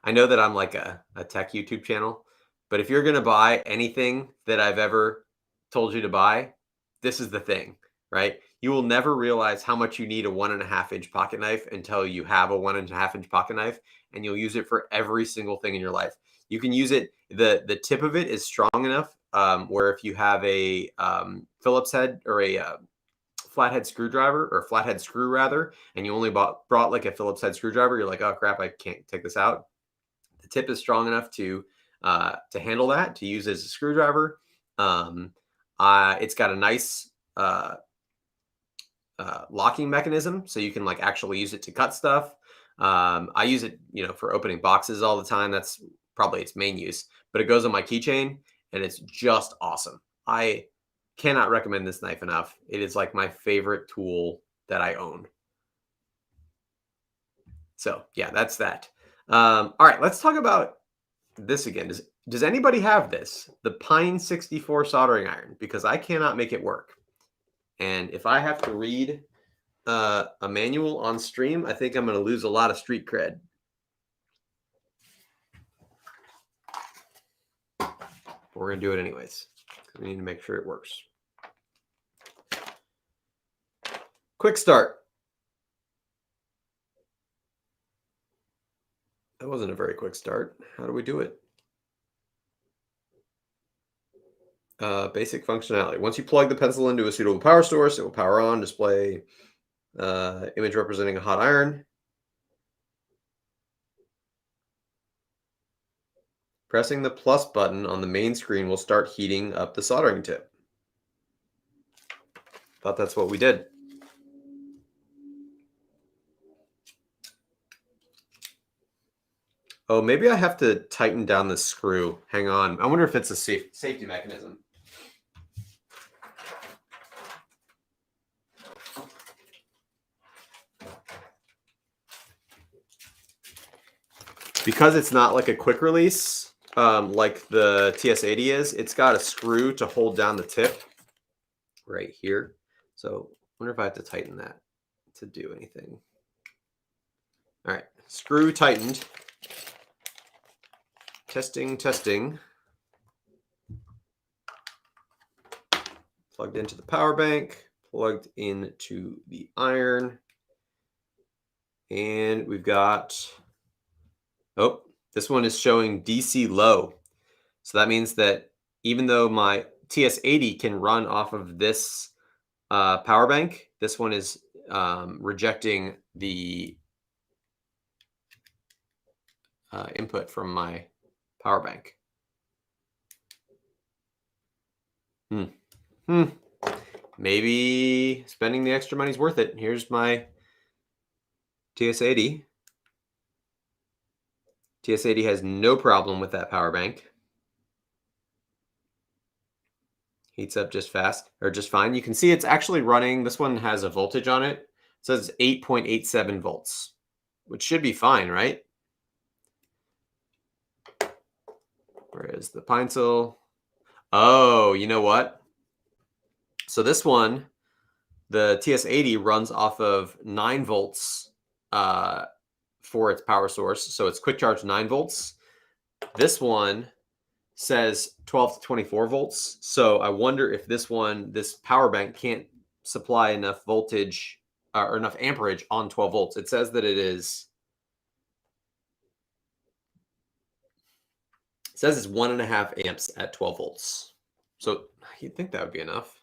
I know that I'm like a tech YouTube channel, but if you're going to buy anything that I've ever told you to buy, this is the thing, right? You will never realize how much you need a 1.5 inch pocket knife until you have a 1.5 inch pocket knife, and you'll use it for every single thing in your life. You can use it. The tip of it is strong enough where if you have a Phillips head or a flathead screwdriver, or flathead screw rather, and you only brought like a Phillips head screwdriver, you're like, oh crap, I can't take this out. The tip is strong enough to handle that, to use as a screwdriver. It's got a nice locking mechanism, so you can like actually use it to cut stuff. I use it, you know, for opening boxes all the time. That's probably its main use, but it goes on my keychain, and it's just awesome. I cannot recommend this knife enough. It is like my favorite tool that I own. So yeah, that's that. All right, let's talk about this again. Does anybody have this? The Pine 64 soldering iron? Because I cannot make it work. And if I have to read a manual on stream, I think I'm going to lose a lot of street cred. But we're going to do it anyways. We need to make sure it works. Quick start. That wasn't a very quick start. How do we do it? Basic functionality. Once you plug the pencil into a suitable power source, it will power on, display image representing a hot iron. Pressing the plus button on the main screen will start heating up the soldering tip. Thought that's what we did. Oh, maybe I have to tighten down the screw. Hang on. I wonder if it's a safety mechanism. Because it's not like a quick release, like the TS80 is, it's got a screw to hold down the tip right here. So I wonder if I have to tighten that to do anything. All right, screw tightened. Testing, testing. Plugged into the power bank, plugged into the iron. And we've got, oh, this one is showing DC low. So that means that even though my TS80 can run off of this power bank, this one is rejecting the input from my power bank. Maybe spending the extra money is worth it. Here's my TS80. TS80 has no problem with that power bank. Heats up just fast, or just fine. You can see it's actually running. This one has a voltage on it. It says 8.87 volts, which should be fine, right? Where is the Pinecil? Oh, you know what? So this one, the TS80 runs off of 9 volts for its power source. So it's quick charge 9 volts. This one says 12 to 24 volts. So I wonder if this power bank can't supply enough voltage or enough amperage on 12 volts. It says that it says it's 1.5 amps at 12 volts. So you'd think that would be enough.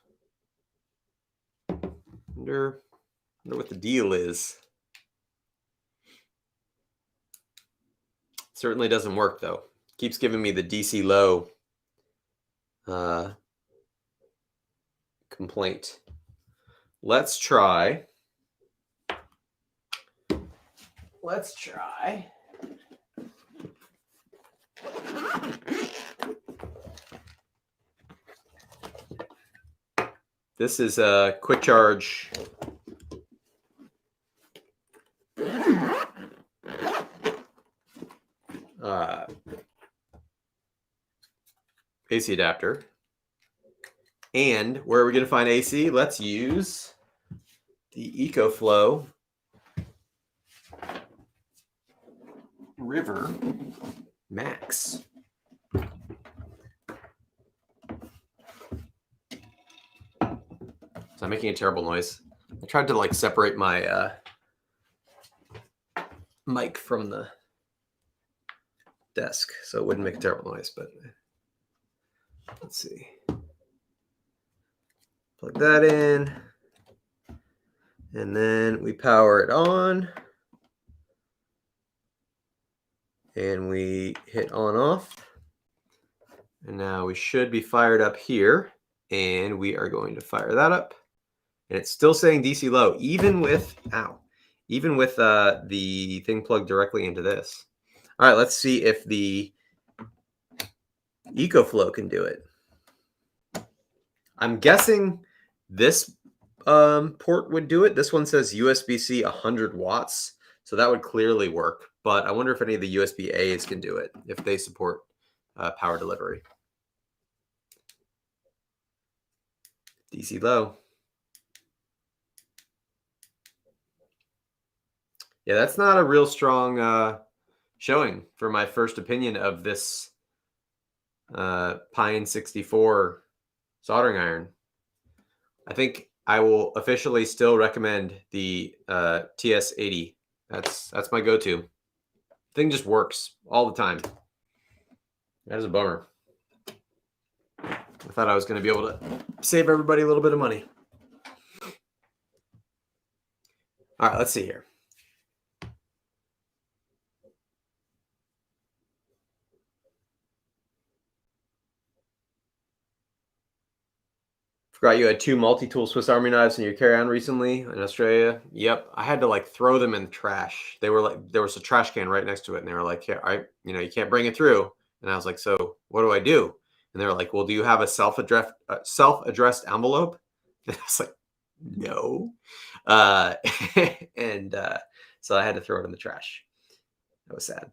Wonder what the deal is. Certainly doesn't work though. Keeps giving me the DC low complaint. Let's try. This is a quick charge. AC adapter. And where are we going to find AC? Let's use the EcoFlow River Max. So I'm making a terrible noise. I tried to like separate my mic from the desk so it wouldn't make a terrible noise, but let's see. Plug that in, and then we power it on, and we hit on off, and now we should be fired up here, and we are going to fire that up, and it's still saying DC low, even with the thing plugged directly into this. All right, let's see if the EcoFlow can do it. I'm guessing this port would do it. This one says USB-C 100 watts, so that would clearly work. But I wonder if any of the USB-As can do it, if they support power delivery. DC low. Yeah, that's not a real strong showing for my first opinion of this Pine 64 soldering iron. I think I will officially still recommend the TS80. That's my go-to. Thing just works all the time. That is a bummer. I thought I was going to be able to save everybody a little bit of money. All right, let's see here. Forgot you had 2 multi-tool Swiss Army knives in your carry-on recently in Australia. Yep, I had to like throw them in the trash. They were like, there was a trash can right next to it, and they were like, "Yeah, you can't bring it through." And I was like, "So what do I do?" And they were like, "Well, do you have a self-addressed envelope?" And I was like, "No," so I had to throw it in the trash. That was sad.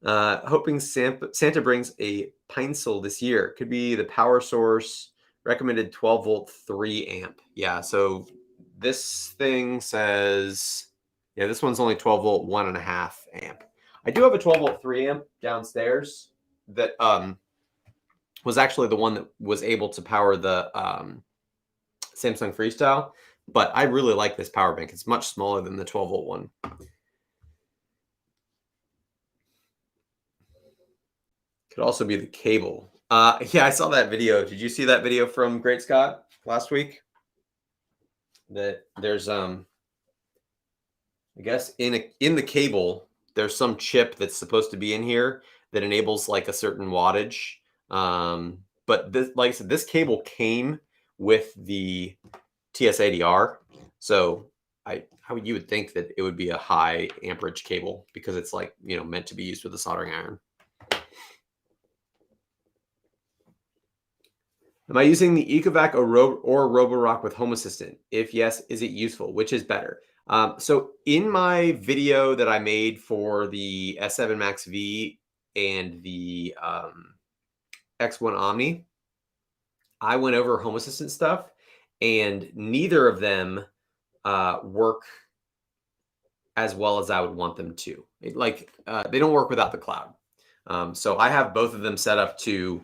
Hoping Santa brings a Pinecil this year. Could be the power source. Recommended 12 volt 3 amp. Yeah, so this thing says, yeah, this one's only 12 volt 1.5 amp. I do have a 12 volt 3 amp downstairs that was actually the one that was able to power the Samsung Freestyle, but I really like this power bank. It's much smaller than the 12 volt one. Could also be the cable. Yeah, I saw that video. Did you see that video from Great Scott last week? That there's I guess in the cable there's some chip that's supposed to be in here that enables like a certain wattage. But this, like I said, this cable came with the TS80R, so you would think that it would be a high amperage cable because it's like, you know, meant to be used with a soldering iron. Am I using the EcoVac or Roborock with Home Assistant? If yes, is it useful? Which is better? So in my video that I made for the S7 Max V and the X1 Omni, I went over Home Assistant stuff, and neither of them work as well as I would want them to. They don't work without the cloud. So I have both of them set up to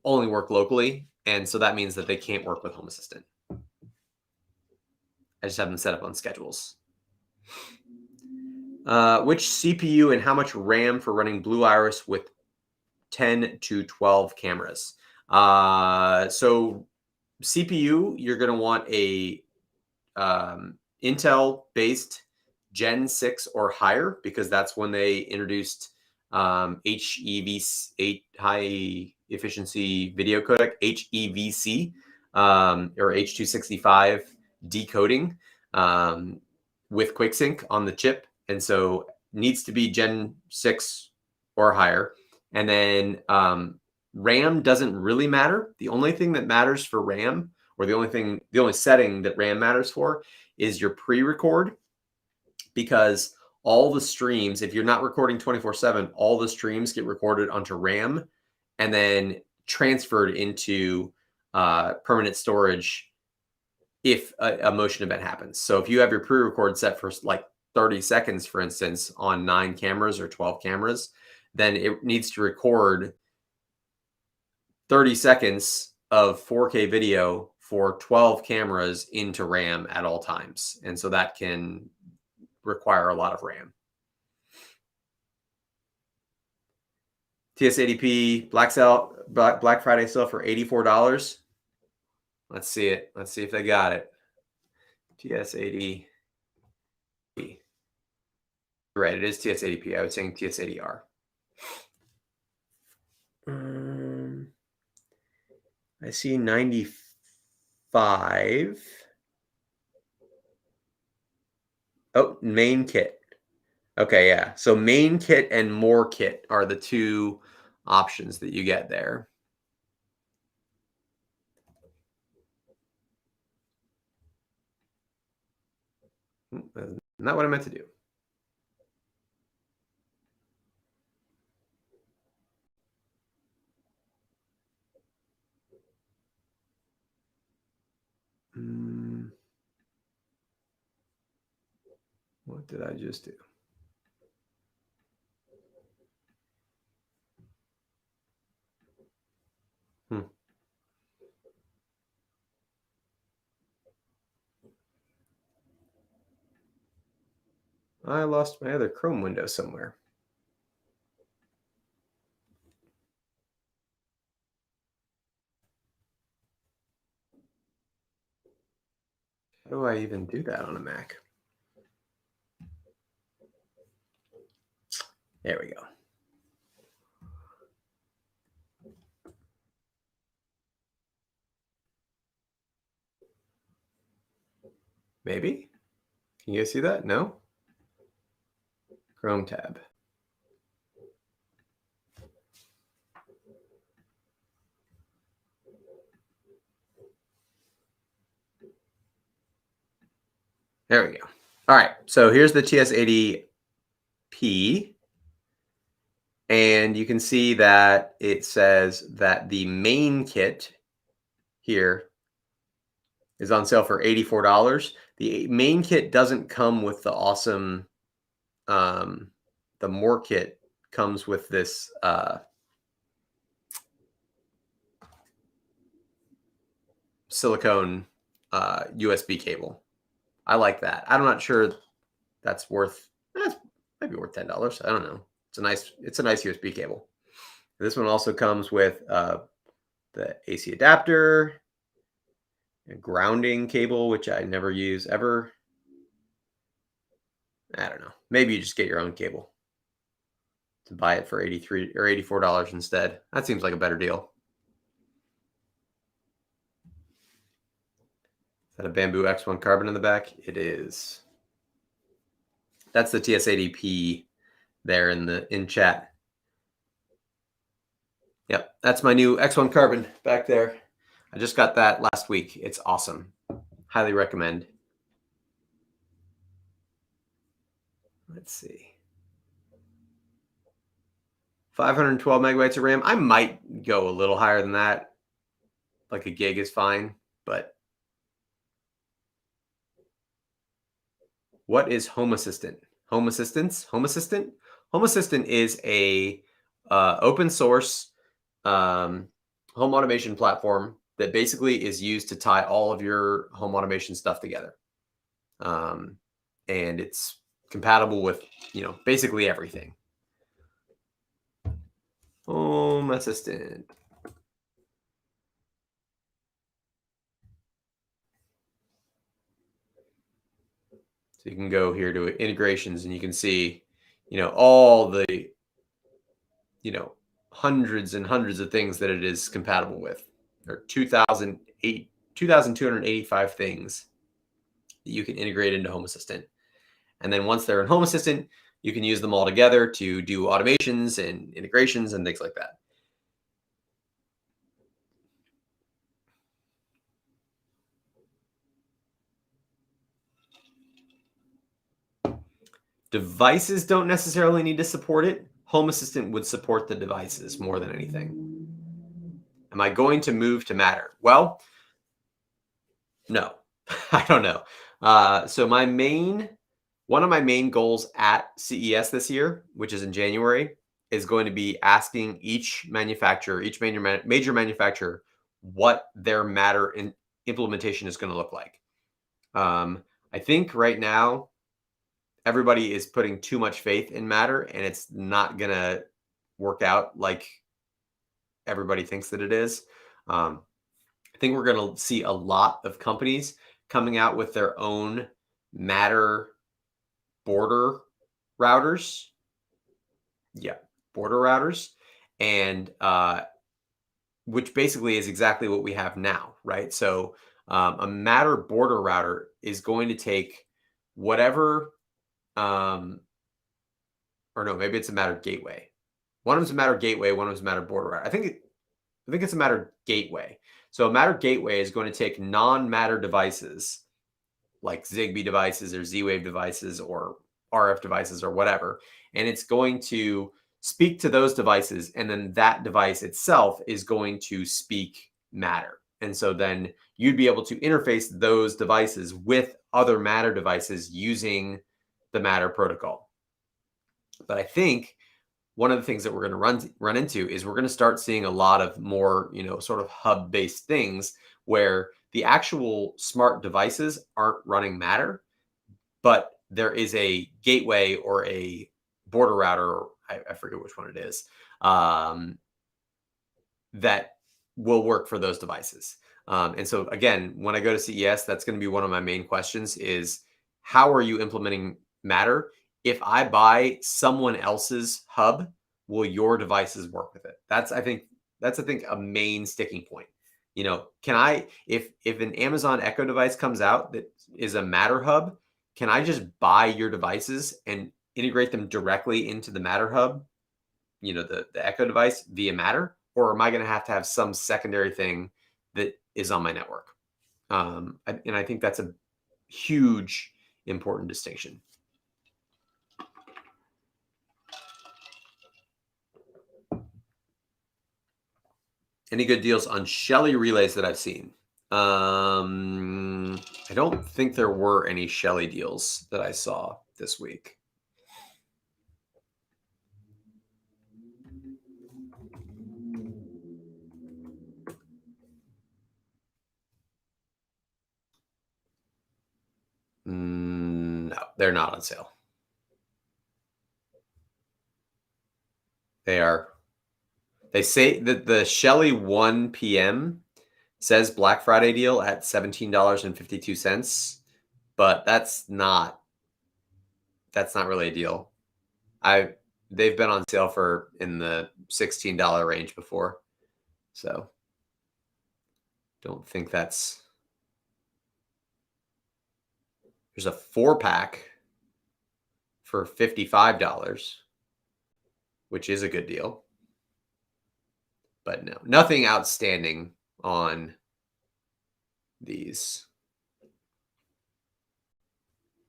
only work locally, and so that means that they can't work with Home Assistant. I just have them set up on schedules. Which CPU and how much RAM for running Blue Iris with 10 to 12 cameras? So CPU, you're going to want a Intel-based Gen 6 or higher, because that's when they introduced HEVC, high efficiency video codec, HEVC, or H.265 decoding with QuickSync on the chip. And so needs to be Gen 6 or higher. And then RAM doesn't really matter. The only thing that matters for RAM, or the only setting that RAM matters for, is your pre-record, because all the streams, if you're not recording 24/7, all the streams get recorded onto RAM and then transferred into permanent storage if a motion event happens. So if you have your pre-record set for like 30 seconds, for instance, on 9 cameras or 12 cameras, then it needs to record 30 seconds of 4K video for 12 cameras into RAM at all times. And so that can require a lot of RAM. TS80P Black Friday sale for $84. Let's see it. Let's see if they got it. TS80P. Right, it is TS80P. I was saying TS80R. I see 95. Oh, main kit. Okay, yeah. So main kit and more kit are the two options that you get there. Not what I meant to do. What did I just do? I lost my other Chrome window somewhere. How do I even do that on a Mac? There we go. Maybe? Can you guys see that? No? Chrome tab. There we go. All right, so here's the TS80 And you can see that it says that the main kit here is on sale for $84. The main kit doesn't come with the awesome, the more kit comes with this silicone USB cable. I like that. I'm not sure that's worth, that's maybe worth $10. I don't know. It's a nice USB cable. This one also comes with the AC adapter, a grounding cable, which I never use ever. I don't know. Maybe you just get your own cable to buy it for $83 or $84 instead. That seems like a better deal. Is that a bamboo X1 carbon in the back? It is. That's the TS80P there in chat. Yep, that's my new X1 carbon back there. I just got that last week. It's awesome. Highly recommend. Let's see. 512 megabytes of RAM. I might go a little higher than that. Like a gig is fine, but what is Home Assistant? Home Assistant is a open source home automation platform that basically is used to tie all of your home automation stuff together. And it's compatible with, basically everything. Home Assistant. So you can go here to integrations and you can see, all the, hundreds and hundreds of things that it is compatible with. There are 2,285 things that you can integrate into Home Assistant. And then once they're in Home Assistant, you can use them all together to do automations and integrations and things like that. Devices don't necessarily need to support it. Home Assistant would support the devices more than anything. Am I going to move to Matter? Well, no, I don't know. So one of my main goals at CES this year, which is in January, is going to be asking each major manufacturer, what their Matter implementation is going to look like. I think right now, everybody is putting too much faith in Matter, and it's not going to work out like everybody thinks that it is. I think we're going to see a lot of companies coming out with their own Matter border routers. Yeah, border routers. And which basically is exactly what we have now, right? So a Matter border router is going to take whatever, or no, maybe it's a Matter gateway. One of them's a Matter gateway, one of them's a Matter border router. I think it's a Matter gateway. So a Matter gateway is going to take non-Matter devices like Zigbee devices or Z-Wave devices or RF devices or whatever, and it's going to speak to those devices, and then that device itself is going to speak Matter. And so then you'd be able to interface those devices with other Matter devices using the Matter protocol. But I think one of the things that we're going to run into is we're going to start seeing a lot of more, sort of hub-based things where the actual smart devices aren't running Matter, but there is a gateway or a border router, or I forget which one it is, that will work for those devices. And so again, when I go to CES, that's going to be one of my main questions is, how are you implementing Matter? If I buy someone else's hub, will your devices work with it? That's I think a main sticking point. Can I, if an Amazon Echo device comes out that is a Matter hub, can I just buy your devices and integrate them directly into the Matter hub, the Echo device via Matter? Or am I going to have some secondary thing that is on my network? And I think that's a huge, important distinction. Any good deals on Shelly relays that I've seen? I don't think there were any Shelly deals that I saw this week. No, they're not on sale. They are. They say that the Shelly 1 p.m. says Black Friday deal at $17.52, but that's not really a deal. They've been on sale for in the $16 range before. So don't think that's. There's a 4-pack for $55, which is a good deal. But no, nothing outstanding on these.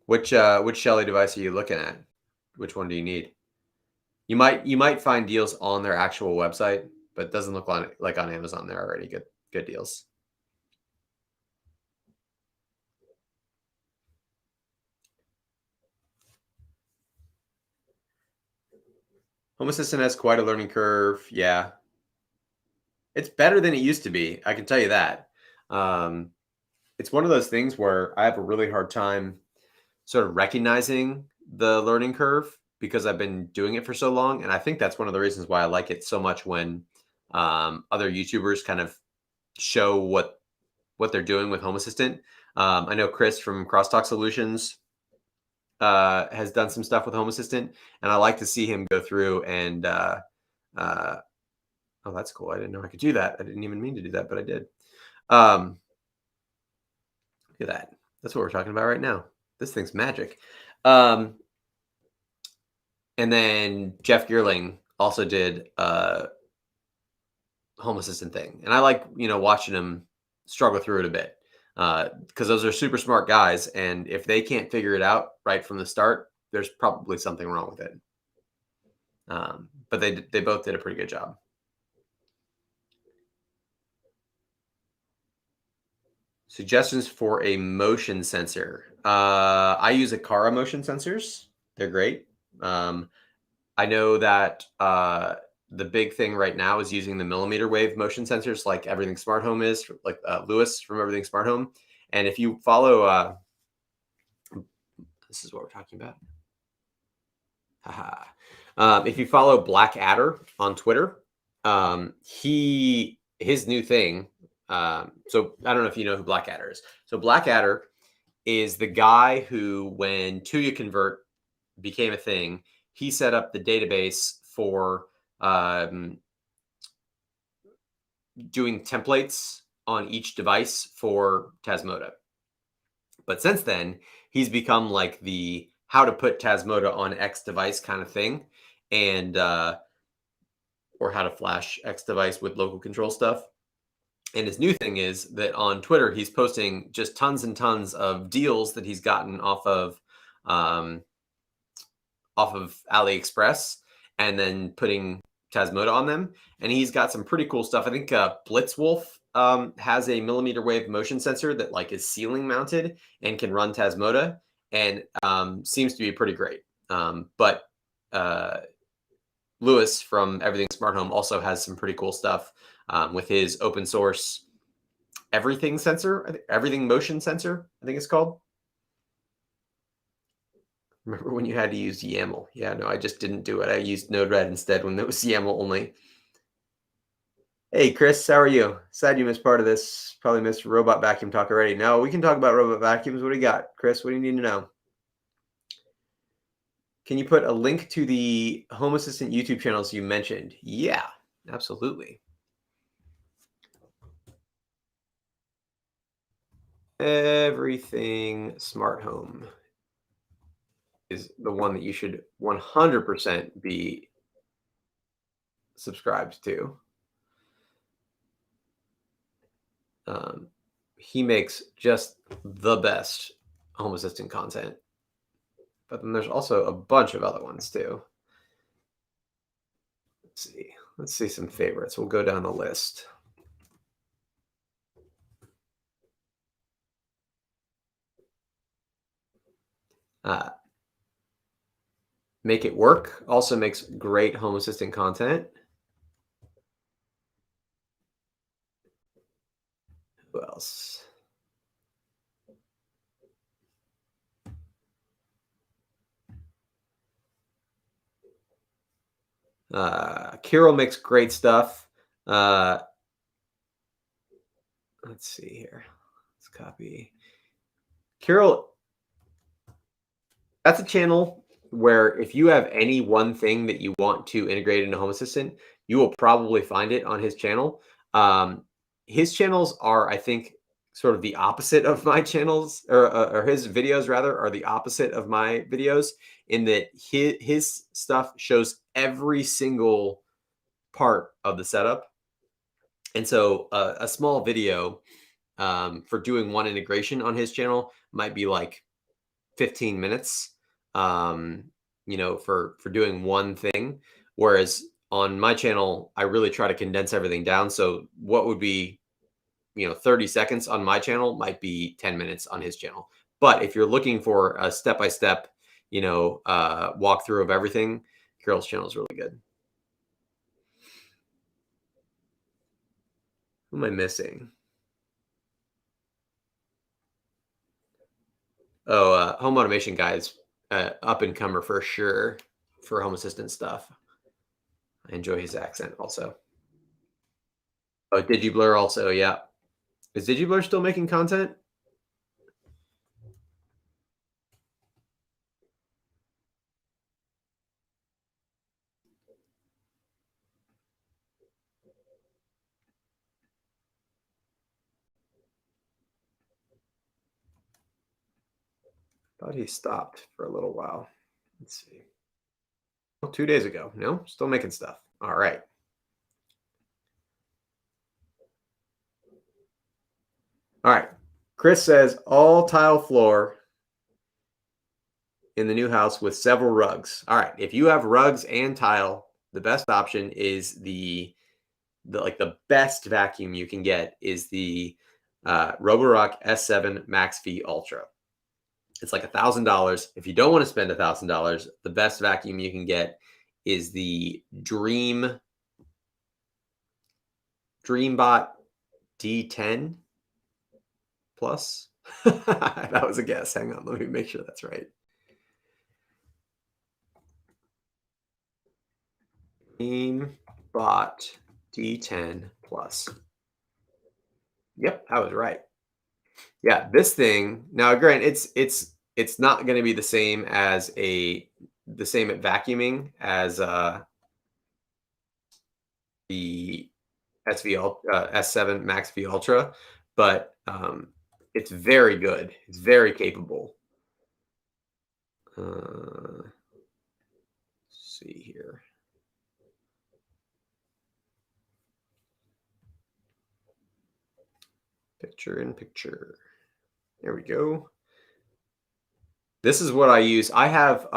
Which Shelly device are you looking at? Which one do you need? You might find deals on their actual website, but it doesn't look like on Amazon they're already good deals. Home Assistant has quite a learning curve. Yeah. It's better than it used to be. I can tell you that. It's one of those things where I have a really hard time sort of recognizing the learning curve because I've been doing it for so long. And I think that's one of the reasons why I like it so much when other YouTubers kind of show what they're doing with Home Assistant. I know Chris from Crosstalk Solutions has done some stuff with Home Assistant, and I like to see him go through and oh, that's cool. I didn't know I could do that. I didn't even mean to do that, but I did. Look at that. That's what we're talking about right now. This thing's magic. And then Jeff Geerling also did a Home Assistant thing. And I like, watching him struggle through it a bit because those are super smart guys. And if they can't figure it out right from the start, there's probably something wrong with it. But they both did a pretty good job. Suggestions for a motion sensor. I use Aqara motion sensors. They're great. I know that the big thing right now is using the millimeter wave motion sensors like Everything Smart Home is, like Lewis from Everything Smart Home. And if you follow, this is what we're talking about. If you follow Blackadder on Twitter, his new thing. So I don't know if you know who Blackadder is. So Blackadder is the guy who, when Tuya Convert became a thing, he set up the database for doing templates on each device for Tasmota. But since then, he's become like the how to put Tasmota on X device kind of thing, and or how to flash X device with local control stuff. And his new thing is that on Twitter, he's posting just tons and tons of deals that he's gotten off of AliExpress and then putting Tasmota on them. And he's got some pretty cool stuff. I think Blitzwolf has a millimeter wave motion sensor that like is ceiling mounted and can run Tasmota and seems to be pretty great. But Lewis from Everything Smart Home also has some pretty cool stuff with his open source everything sensor, everything motion sensor, I think it's called. Remember when you had to use YAML? Yeah, no, I just didn't do it. I used Node-RED instead when it was YAML only. Hey, Chris, how are you? Sad you missed part of this. Probably missed robot vacuum talk already. No, we can talk about robot vacuums. What do you got? Chris, what do you need to know? Can you put a link to the Home Assistant YouTube channels you mentioned? Yeah, absolutely. Everything Smart Home is the one that you should 100% be subscribed to. He makes just the best Home Assistant content. But then there's also a bunch of other ones too. Let's see some favorites. We'll go down the list. Make It Work also makes great Home Assistant content. Who else? Kirill makes great stuff. Let's see here. Let's copy. Kirill, that's a channel where if you have any one thing that you want to integrate into Home Assistant, you will probably find it on his channel. His channels are, I think, sort of the opposite of my channels, or his videos rather are the opposite of my videos, in that his stuff shows every single part of the setup. And so a small video for doing one integration on his channel might be like 15 minutes, for doing one thing. Whereas on my channel, I really try to condense everything down. So what would be, 30 seconds on my channel might be 10 minutes on his channel. But if you're looking for a step-by-step, walkthrough of everything, Carol's channel is really good. Who am I missing? Oh, home automation guys, up and comer for sure for Home Assistant stuff. I enjoy his accent also. Oh, DigiBlur also, yeah. Is DigiBlur still making content? Thought he stopped for a little while. Let's see. Oh, 2 days ago. No, still making stuff. All right. All right. Chris says all tile floor in the new house with several rugs. All right. If you have rugs and tile, the best option is the best vacuum you can get is the Robotic S7 Max V Ultra. It's like $1,000. If you don't want to spend $1,000, the best vacuum you can get is the Dreambot D10 Plus. That was a guess. Hang on, let me make sure that's right. Dreambot D10 Plus. Yep, I was right. Yeah, this thing now, granted, it's not going to be the same at vacuuming as the S7 Max V Ultra, but it's very good. It's very capable. Let's see here. Picture in picture. There we go. This is what I use. I have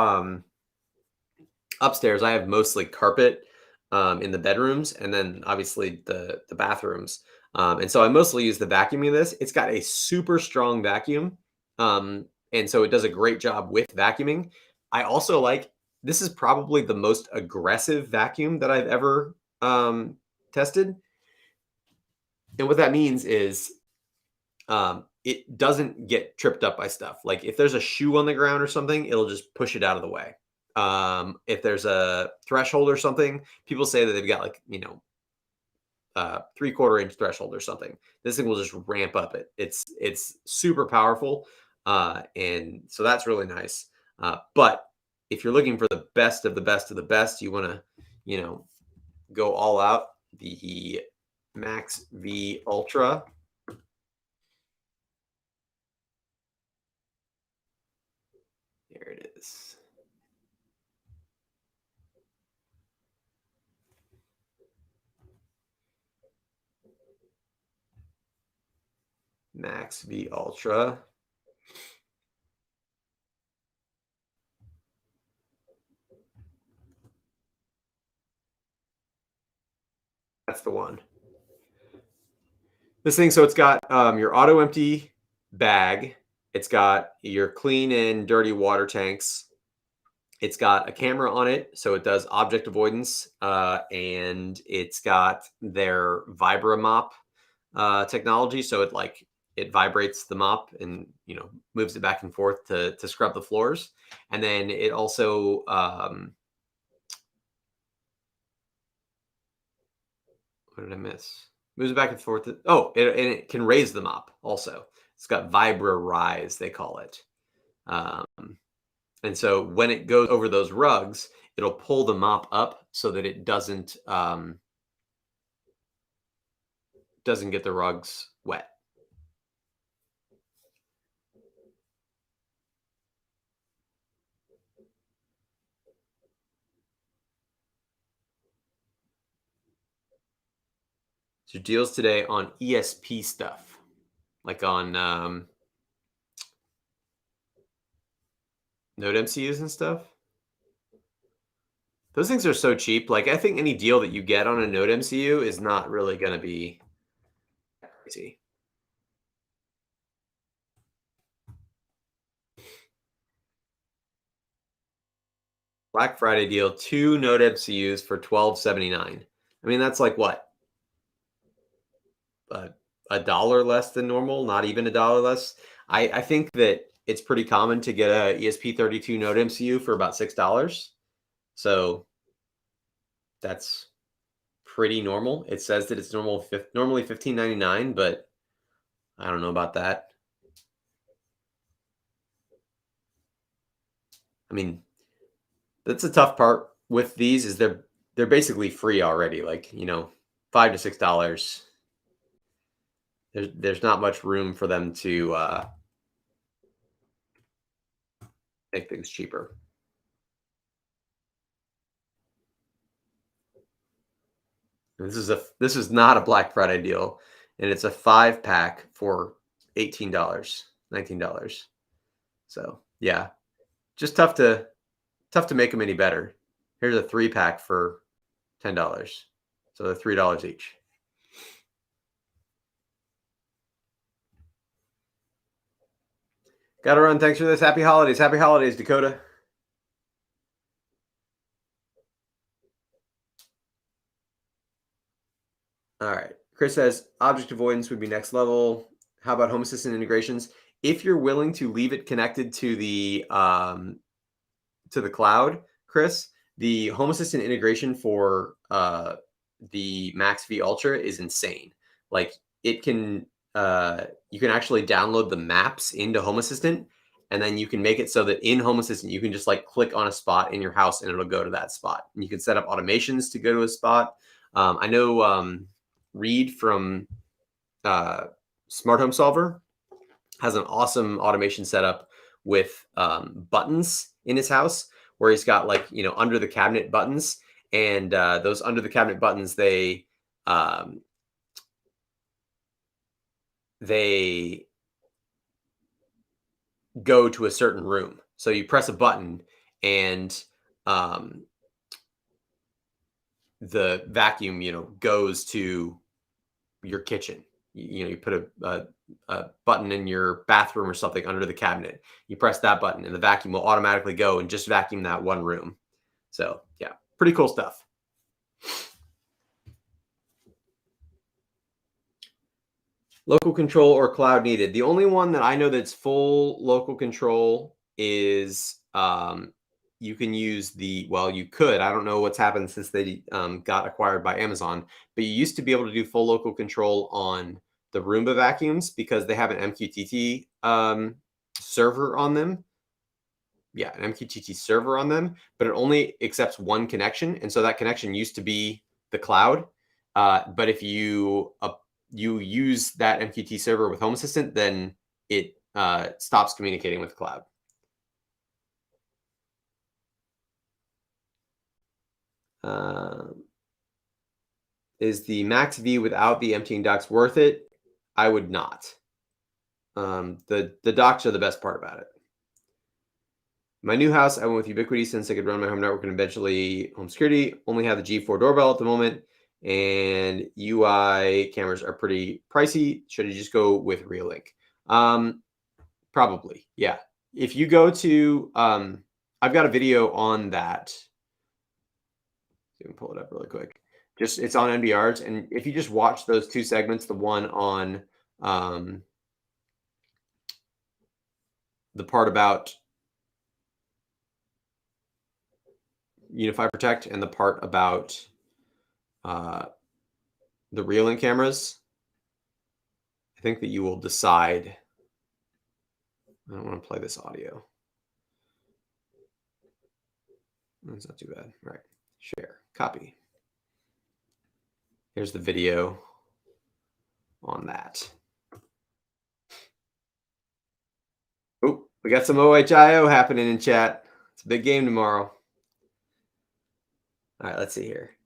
upstairs, I have mostly carpet in the bedrooms, and then obviously the bathrooms. And so I mostly use the vacuuming of this. It's got a super strong vacuum. And so it does a great job with vacuuming. I also this is probably the most aggressive vacuum that I've ever tested. And what that means is it doesn't get tripped up by stuff. Like if there's a shoe on the ground or something, it'll just push it out of the way. If there's a threshold or something, people say that they've got 3/4 inch threshold or something. This thing will just ramp up it. It's super powerful. And so that's really nice. But if you're looking for the best of the best of the best, you want to, go all out. The Max V Ultra. There it is. Max V Ultra. That's the one. This thing, so it's got your auto empty bag, It's got your clean and dirty water tanks. It's got a camera on it, so it does object avoidance, and it's got their Vibra mop technology, so it vibrates the mop and moves it back and forth to scrub the floors, and then it also what did I miss? Moves it back and forth. It can raise the mop also. It's got Vibra Rise, they call it. Um, and so when it goes over those rugs, it'll pull the mop up so that it doesn't get the rugs wet. So deals today on ESP stuff, like on Node MCUs and stuff. Those things are so cheap. Like I think any deal that you get on a Node MCU is not really going to be crazy. Black Friday deal, 2 Node MCUs for $12.79. I mean, that's like what? A dollar less than normal, not even a dollar less. I think that it's pretty common to get a ESP32 Node MCU for about $6. So that's pretty normal. It says that it's normally $15.99, but I don't know about that. I mean, that's a tough part with these is they're basically free already. Like, $5 to $6. There's not much room for them to make things cheaper. This is not a Black Friday deal, and it's a 5-pack for $18, $19. So yeah, just tough to make them any better. Here's a 3-pack for $10, so they're $3 each. Gotta run. Thanks for this. Happy holidays. Happy holidays, Dakota. All right. Chris says object avoidance would be next level. How about Home Assistant integrations? If you're willing to leave it connected to the cloud, Chris, the Home Assistant integration for the Max V Ultra is insane. Like it can, you can actually download the maps into Home Assistant, and then you can make it so that in Home Assistant you can just like click on a spot in your house and it'll go to that spot. And you can set up automations to go to a spot. I know Reed from Smart Home Solver has an awesome automation setup with buttons in his house where he's got like, under the cabinet buttons, and those under the cabinet buttons, they go to a certain room. So you press a button and the vacuum, goes to your kitchen. You put a button in your bathroom or something under the cabinet. You press that button and the vacuum will automatically go and just vacuum that one room. So yeah, pretty cool stuff. Local control or cloud needed. The only one that I know that's full local control is you can use you could. I don't know what's happened since they got acquired by Amazon, but you used to be able to do full local control on the Roomba vacuums because they have an MQTT server on them. Yeah, an MQTT server on them, but it only accepts one connection. And so that connection used to be the cloud. But if you use that MQTT server with Home Assistant, then it stops communicating with the cloud. Is the Max V without the emptying docks worth it? I would not. The docks are the best part about it. My new house, I went with Ubiquiti since I could run my home network and eventually home security. Only have the G4 doorbell at the moment, and UI cameras are pretty pricey. Should I just go with Reolink? Probably, yeah. If you go to, I've got a video on that. You can pull it up really quick. Just it's on NBRs, and if you just watch those two segments, the one on the part about UniFi Protect and the part about the real-in cameras, I think that you will decide. I don't want to play this audio. That's not too bad. All right. Share. Copy. Here's the video on that. Oh, we got some OHIO happening in chat. It's a big game tomorrow. All right, let's see here.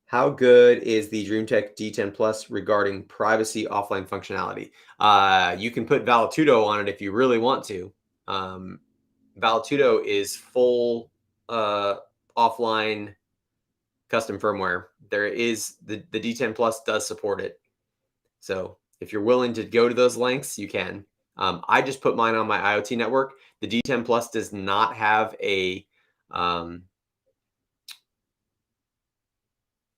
How good is the DreamTech D10 Plus regarding privacy offline functionality? You can put Valetudo on it if you really want to. Valetudo is full offline custom firmware. There is the D10 Plus does support it. So if you're willing to go to those lengths, you can. I just put mine on my IoT network. The D10 Plus does not have a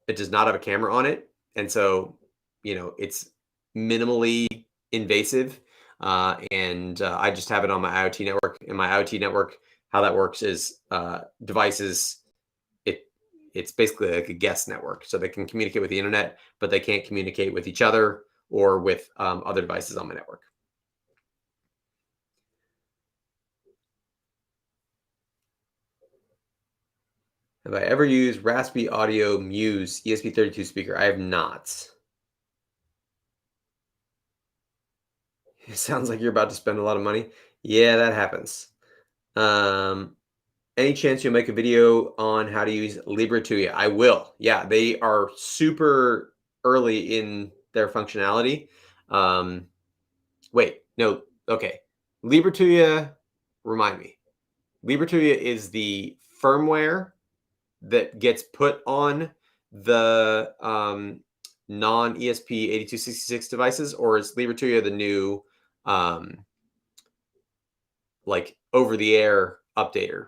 it does not have a camera on it, and so it's minimally invasive. And I just have it on my IoT network. In my IoT network, how that works is devices. It's basically like a guest network, so they can communicate with the internet, but they can't communicate with each other or with other devices on my network. Have I ever used Raspberry Audio Muse ESP32 speaker? I have not. It sounds like you're about to spend a lot of money. Yeah, that happens. Any chance you'll make a video on how to use LibreTuya? I will. Yeah, they are super early in their functionality. Wait, no. Okay. LibreTuya, remind me. LibreTuya is the firmware that gets put on the non-ESP 8266 devices, or is LibreTuya the new like over-the-air updater?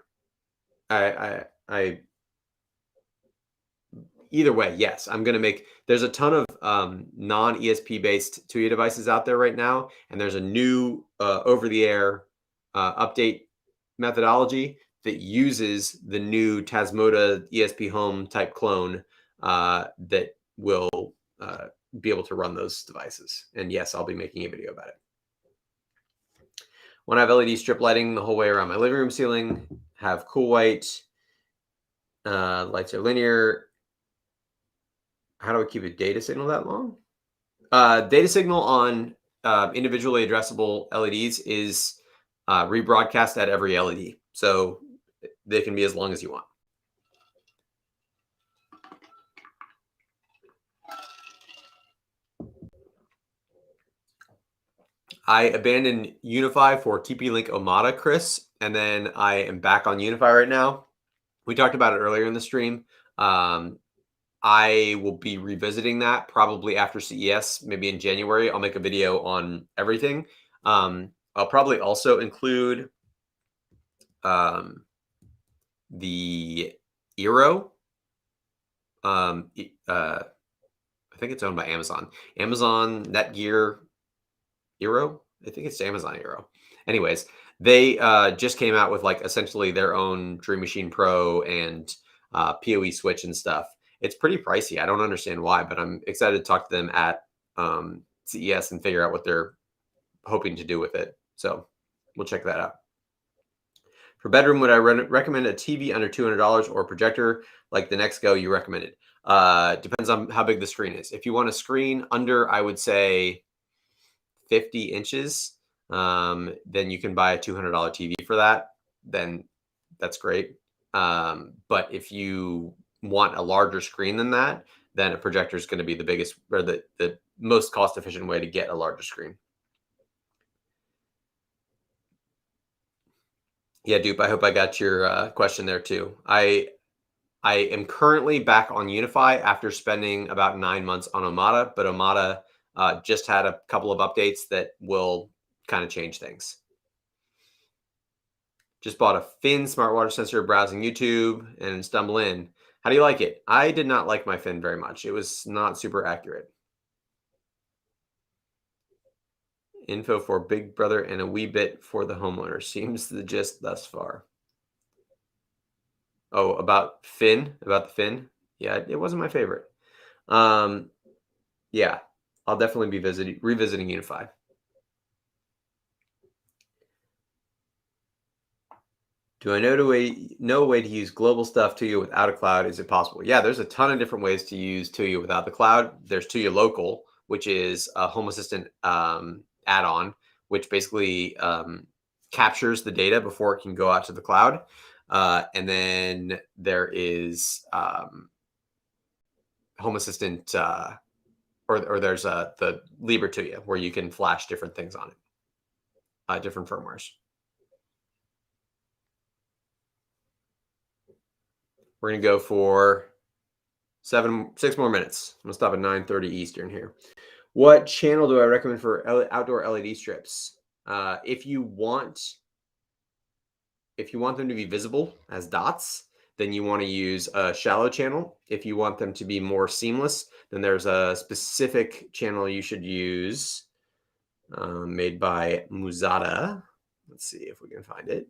I either way, yes, I'm gonna make. There's a ton of non-ESP based Tuya devices out there right now, and there's a new over-the-air update methodology that uses the new Tasmota ESP Home type clone that will be able to run those devices. And yes, I'll be making a video about it. When I have LED strip lighting the whole way around my living room ceiling, have cool white, lights are linear. How do I keep a data signal that long? Data signal on individually addressable LEDs is rebroadcast at every LED. So they can be as long as you want. I abandoned UniFi for TP-Link Omada, Chris, and then I am back on UniFi right now. We talked about it earlier in the stream. I will be revisiting that probably after CES, maybe in January. I'll make a video on everything. I'll probably also include the Eero. I think it's owned by Amazon. Amazon Netgear Eero. I think it's Amazon Eero. Anyways, they just came out with like essentially their own Dream Machine Pro and PoE switch and stuff. It's pretty pricey. I don't understand why, but I'm excited to talk to them at CES and figure out what they're hoping to do with it. So we'll check that out. For bedroom, would I recommend a TV under $200 or a projector like the Nextgo you recommended? Depends on how big the screen is. If you want a screen under, I would say 50 inches, then you can buy a $200 TV for that. Then that's great. But if you want a larger screen than that, then a projector is going to be the biggest or the most cost efficient way to get a larger screen. Yeah, Dupe, I hope I got your question there too. I am currently back on UniFi after spending about 9 months on Omada, but Omada just had a couple of updates that will kind of change things. Just bought a Fin smart water sensor browsing YouTube and stumble in. How do you like it? I did not like my Fin very much. It was not super accurate. Info for Big Brother and a wee bit for the homeowner. Seems the gist thus far. Oh, about the Fin? Yeah, it wasn't my favorite. Yeah, I'll definitely be revisiting UniFi. Do I know a way to use global stuff Tuya without a cloud? Is it possible? Yeah, there's a ton of different ways to use Tuya without the cloud. There's Tuya Local, which is a Home Assistant add-on, which basically captures the data before it can go out to the cloud. And then there is Home Assistant, or there's the Libre Tuya, where you can flash different things on it, different firmwares. We're going to go for 6 more minutes. I'm going to stop at 9:30 Eastern here. What channel do I recommend for outdoor LED strips? If you want them to be visible as dots, then you want to use a shallow channel. If you want them to be more seamless, then there's a specific channel you should use made by Omada. Let's see if we can find it.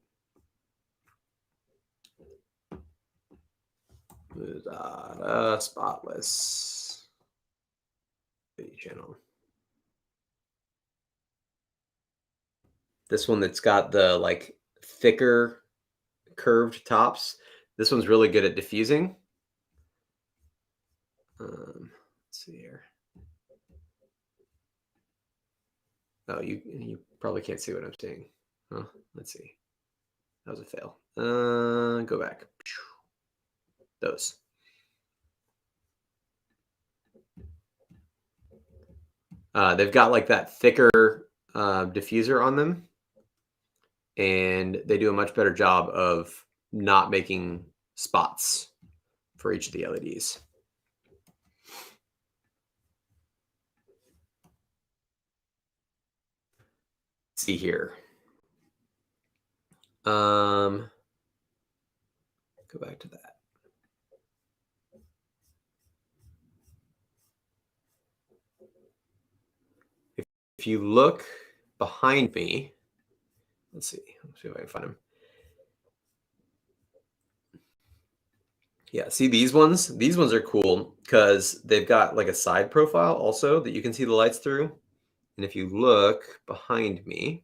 Spotless channel. This one that's got the like thicker curved tops. This one's really good at diffusing. Let's see here. Oh, you probably can't see what I'm seeing. Huh? Let's see. That was a fail. Go back. Those. They've got like that thicker diffuser on them, and they do a much better job of not making spots for each of the LEDs. Let's see here. Go back to that. If you look behind me, let's see if I can find them. Yeah, see these ones? These ones are cool because they've got like a side profile also that you can see the lights through. And if you look behind me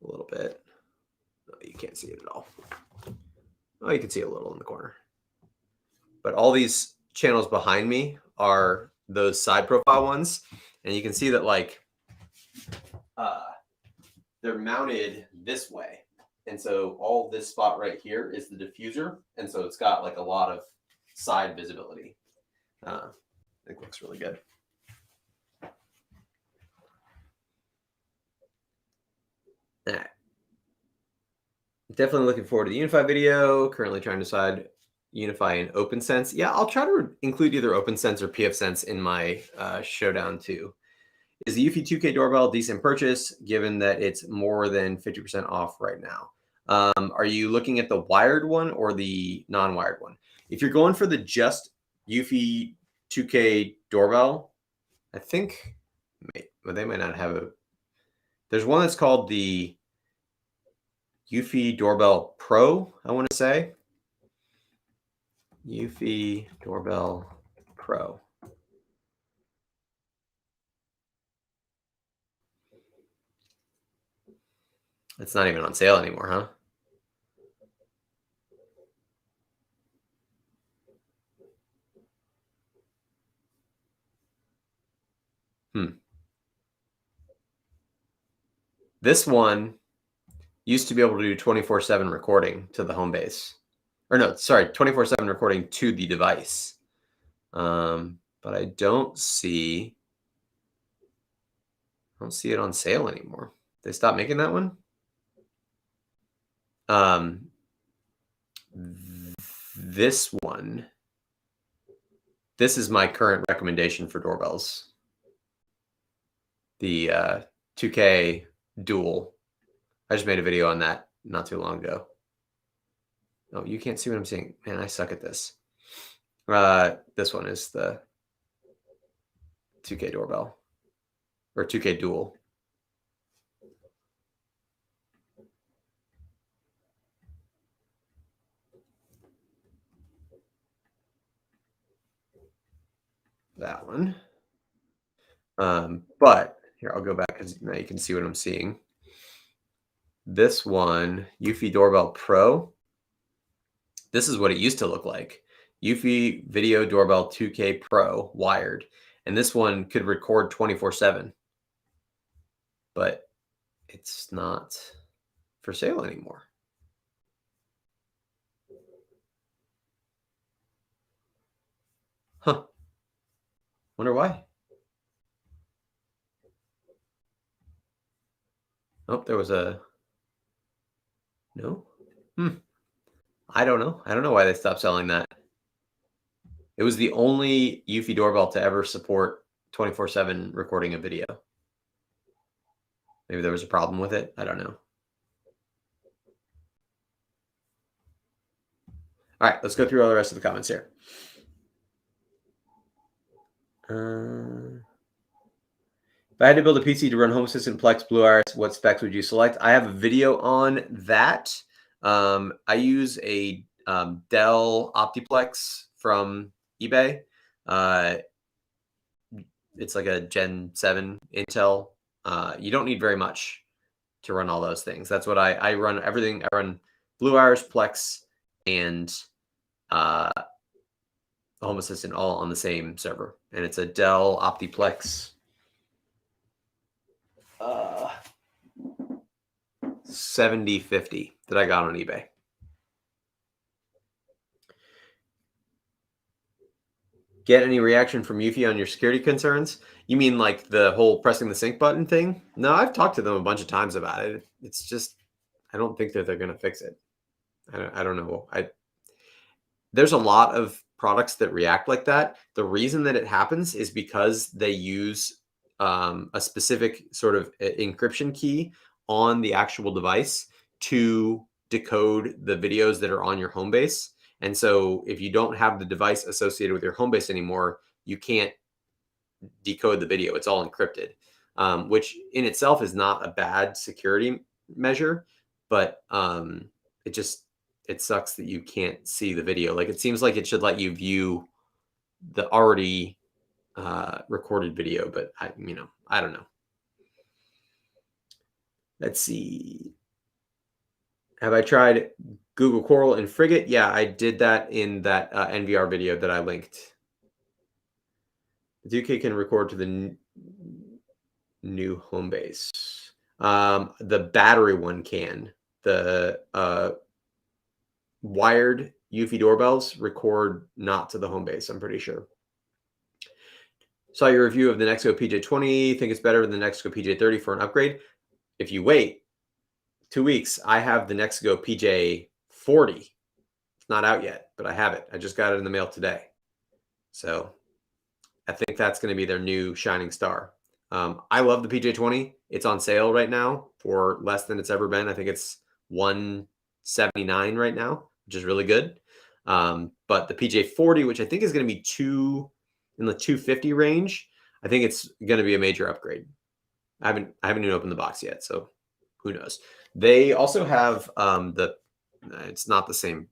a little bit, no, you can't see it at all. Oh, you can see a little in the corner. But all these channels behind me are those side profile ones. And you can see that like they're mounted this way. And so all this spot right here is the diffuser. And so it's got like a lot of side visibility. I think it looks really good. All right. Definitely looking forward to the UniFi video. Currently trying to decide UniFi and OpenSense. Yeah, I'll try to include either OpenSense or PFSense in my showdown too. Is the Eufy 2K doorbell a decent purchase, given that it's more than 50% off right now? Are you looking at the wired one or the non-wired one? If you're going for the just Eufy 2K doorbell, I think they might not have a. There's one that's called the Eufy Doorbell Pro, I want to say. Eufy Doorbell Pro. It's not even on sale anymore, huh? This one used to be able to do 24/7 recording to the home base. Or no, sorry, 24/7 recording to the device. But I don't see it on sale anymore. They stopped making that one. This one, this is my current recommendation for doorbells. the 2K dual. I just made a video on that not too long ago. Oh, you can't see what I'm seeing. Man, I suck at this. This one is the 2K doorbell or 2K dual. That one. But here, I'll go back because now you can see what I'm seeing. This one, Eufy Doorbell Pro. This is what it used to look like. Eufy Video Doorbell 2K Pro wired. And this one could record 24/7. But it's not for sale anymore. Huh. Wonder why. Oh, there was a... No? I don't know. I don't know why they stopped selling that. It was the only Eufy doorbell to ever support 24/7 recording of video. Maybe there was a problem with it. I don't know. All right, let's go through all the rest of the comments here. If I had to build a PC to run Home Assistant, Plex, Blue Iris, what specs would you select? I have a video on that. I use a Dell Optiplex from eBay. It's like a Gen 7 Intel. You don't need very much to run all those things. That's what I run everything. I run Blue Iris, Plex, and Home Assistant all on the same server. And it's a Dell Optiplex 7050 that I got on eBay. Get any reaction from Eufy on your security concerns? You mean like the whole pressing the sync button thing? No, I've talked to them a bunch of times about it. It's just, I don't think that they're going to fix it. I don't know. There's a lot of products that react like that. The reason that it happens is because they use a specific sort of encryption key on the actual device to decode the videos that are on your home base. And so if you don't have the device associated with your home base anymore, you can't decode the video. It's all encrypted, which in itself is not a bad security measure, but it sucks that you can't see the video. Like, it seems like it should let you view the already recorded video, but I don't know. Let's see. Have I tried Google Coral and Frigate? Yeah, I did that in that NVR video that I linked. The 2K can record to the new home base. The battery one can. The wired Eufy doorbells record not to the home base, I'm pretty sure. Saw your review of the Nexo PJ20. Think it's better than the Nexo PJ30 for an upgrade. If you wait 2 weeks, I have the Nexo PJ40. It's not out yet, but I have it. I just got it in the mail today. So I think that's going to be their new shining star. I love the PJ20. It's on sale right now for less than it's ever been. I think it's $179 right now, which is really good. But the PJ40, which I think is going to be in the $250 range, I think it's going to be a major upgrade. I haven't even opened the box yet, so who knows. They also have it's not the same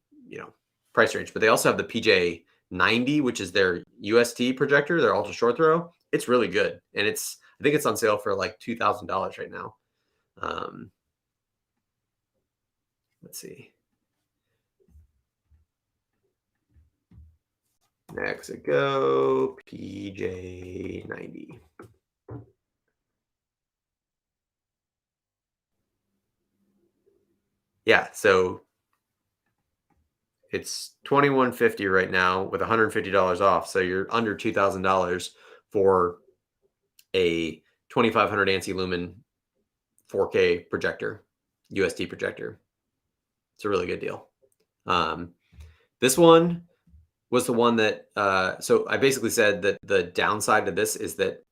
price range, but they also have the PJ90, which is their UST projector, their ultra short throw. It's really good, and I think it's on sale for like $2,000 right now. Let's see. Nexo PJ90. Yeah, so it's $2,150 right now with $150 off. So you're under $2,000 for a 2500 ANSI lumen 4K projector, USD projector. It's a really good deal. This one was the one that, so I basically said that the downside to this is that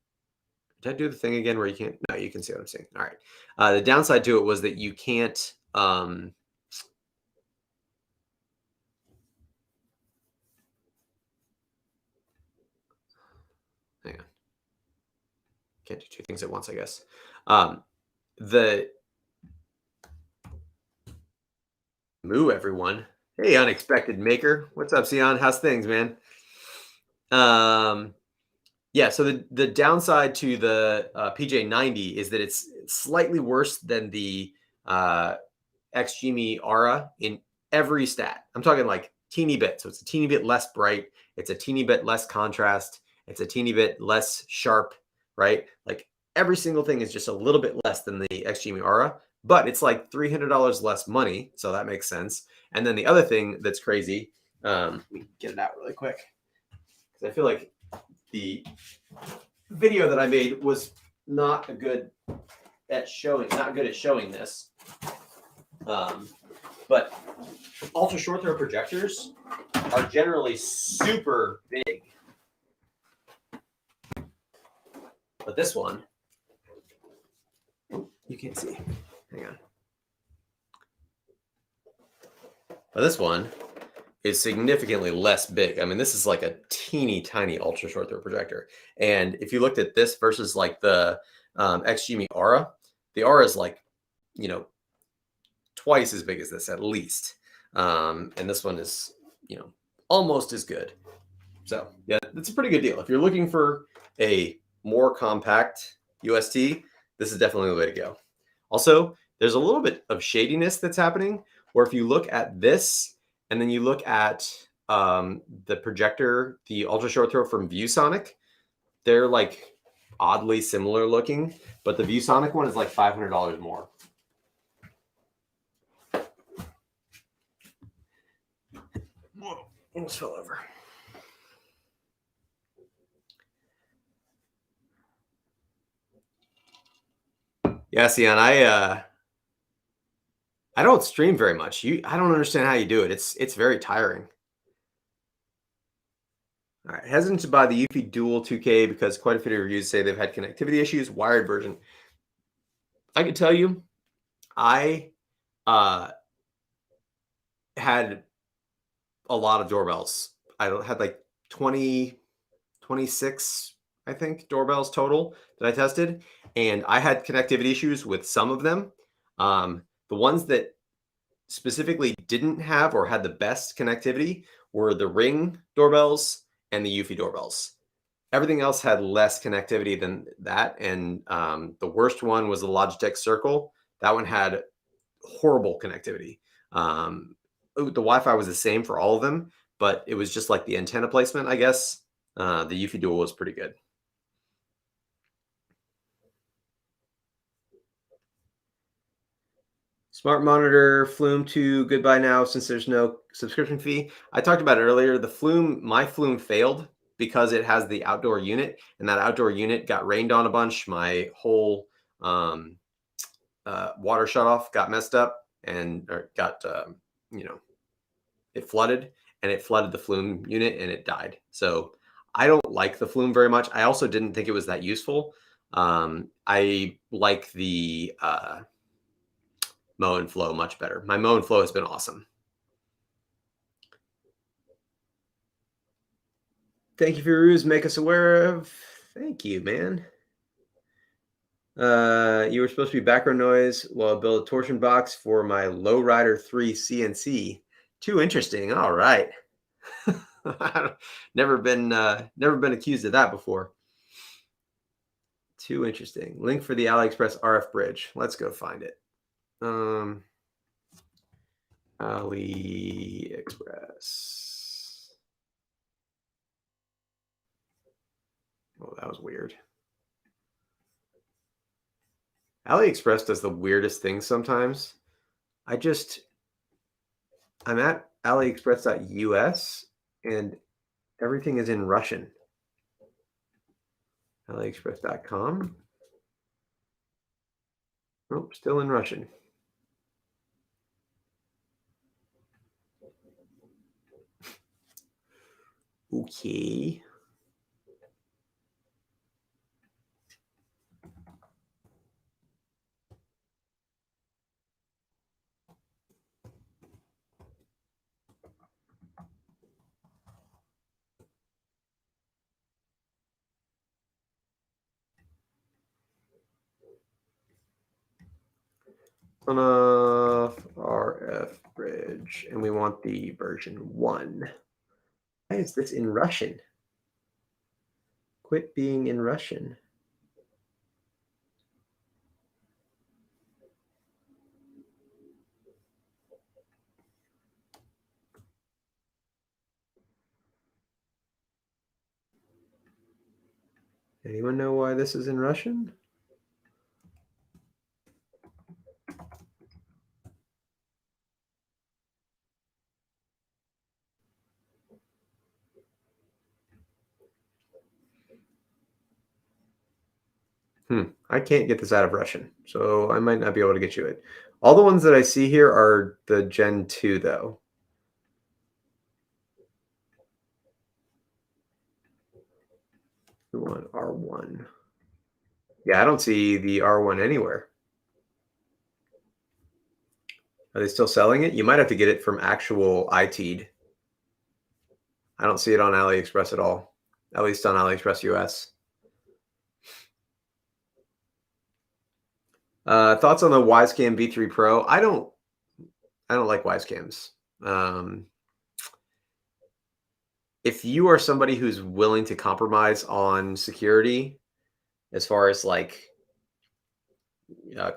Did I do the thing again where you can't? No, you can see what I'm saying. All right. The downside to it was that you can't. Hang on. Can't do two things at once, I guess. The moo everyone. Hey, unexpected maker. What's up, Sion? How's things, man? Yeah, so the downside to the PJ90 is that it's slightly worse than the XGME Aura in every stat. I'm talking like teeny bit. So it's a teeny bit less bright. It's a teeny bit less contrast. It's a teeny bit less sharp, right? Like every single thing is just a little bit less than the XGME Aura, but it's like $300 less money. So that makes sense. And then the other thing that's crazy, let me get it out really quick because I feel like the video that I made was not good at showing this. But ultra short throw projectors are generally super big. But this one, you can't see. Hang on. But this one is significantly less big. I mean, this is like a teeny tiny ultra short throw projector. And if you looked at this versus like the XGME Aura, the Aura is like, you know, twice as big as this at least. And this one is, you know, almost as good. So yeah, it's a pretty good deal. If you're looking for a more compact UST, this is definitely the way to go. Also, there's a little bit of shadiness that's happening where if you look at this and then you look at the projector, the ultra short throw from ViewSonic, they're like oddly similar looking, but the ViewSonic one is like $500 more. Whoa, almost fell over. Yeah, Sian, I don't stream very much. I don't understand how you do it. It's very tiring. All right, hesitant to buy the Eufy Dual 2K because quite a few reviews say they've had connectivity issues. Wired version. I can tell you, I had a lot of doorbells. I had like 20, 26, I think, doorbells total that I tested. And I had connectivity issues with some of them. The ones that specifically didn't have or had the best connectivity were the Ring doorbells and the Eufy doorbells. Everything else had less connectivity than that. And the worst one was the Logitech Circle. That one had horrible connectivity. The Wi-Fi was the same for all of them, but it was just like the antenna placement, I guess. The Eufy Dual was pretty good. Smart monitor, Flume 2, goodbye now since there's no subscription fee. I talked about it earlier. The Flume, my Flume failed because it has the outdoor unit, and that outdoor unit got rained on a bunch. My whole water shutoff got messed up and got, you know, it flooded, and it flooded the Flume unit and it died. So I don't like the Flume very much. I also didn't think it was that useful. I like the Mow and Flow much better. My Mow and Flow has been awesome. Thank you for your reviews. Make us aware of. Thank you, man. You were supposed to be background noise while I build a torsion box for my Lowrider 3 CNC. Too interesting. All right. never been accused of that before. Too interesting. Link for the AliExpress RF bridge. Let's go find it. AliExpress. Oh, that was weird. AliExpress does the weirdest things sometimes. I'm at aliexpress.us and everything is in Russian. aliexpress.com. Nope, still in Russian. Okay. On off RF bridge, and we want the version 1. Why is this in Russian? Quit being in Russian. Anyone know why this is in Russian? I can't get this out of Russian, so I might not be able to get you it. All the ones that I see here are the Gen 2, though. We want R1. Yeah, I don't see the R1 anywhere. Are they still selling it? You might have to get it from actual iTeed. I don't see it on AliExpress at all, at least on AliExpress US. Thoughts on the Wisecam V3 Pro? I don't like Wisecams. If you are somebody who's willing to compromise on security, as far as like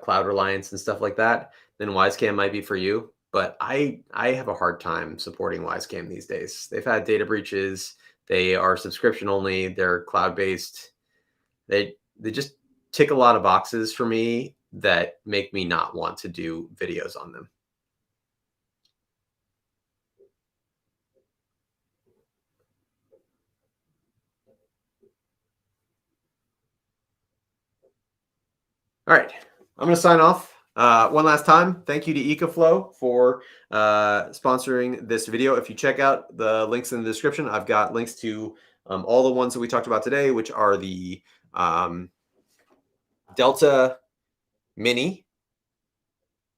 cloud reliance and stuff like that, then Wisecam might be for you. But I have a hard time supporting Wisecam these days. They've had data breaches. They are subscription only. They're cloud based. They just tick a lot of boxes for me that make me not want to do videos on them. All right, I'm going to sign off. One last time, thank you to EcoFlow for sponsoring this video. If you check out the links in the description, I've got links to all the ones that we talked about today, which are the Delta Mini.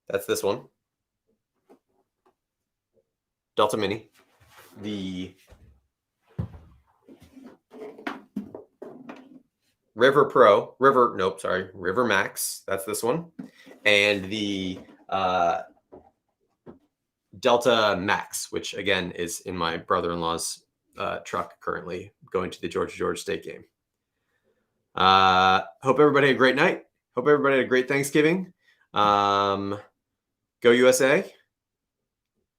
That's this one. Delta Mini. The River Max. That's this one. And the Delta Max, which again is in my brother-in-law's truck currently going to the Georgia State game. Hope everybody had a great night. Hope everybody had a great Thanksgiving. Go USA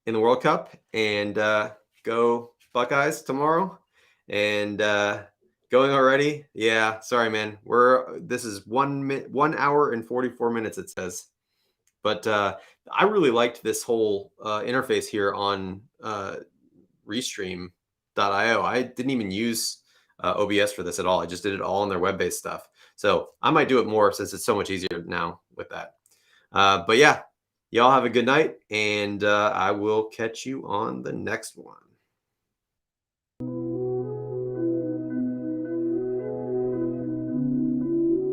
in the World Cup, and go Buckeyes tomorrow. And going already? Yeah, sorry, man. This is 1 hour and 44 minutes, it says. But I really liked this whole interface here on Restream.io. I didn't even use OBS for this at all. I just did it all on their web-based stuff. So I might do it more since it's so much easier now with that. But yeah, y'all have a good night, and I will catch you on the next one.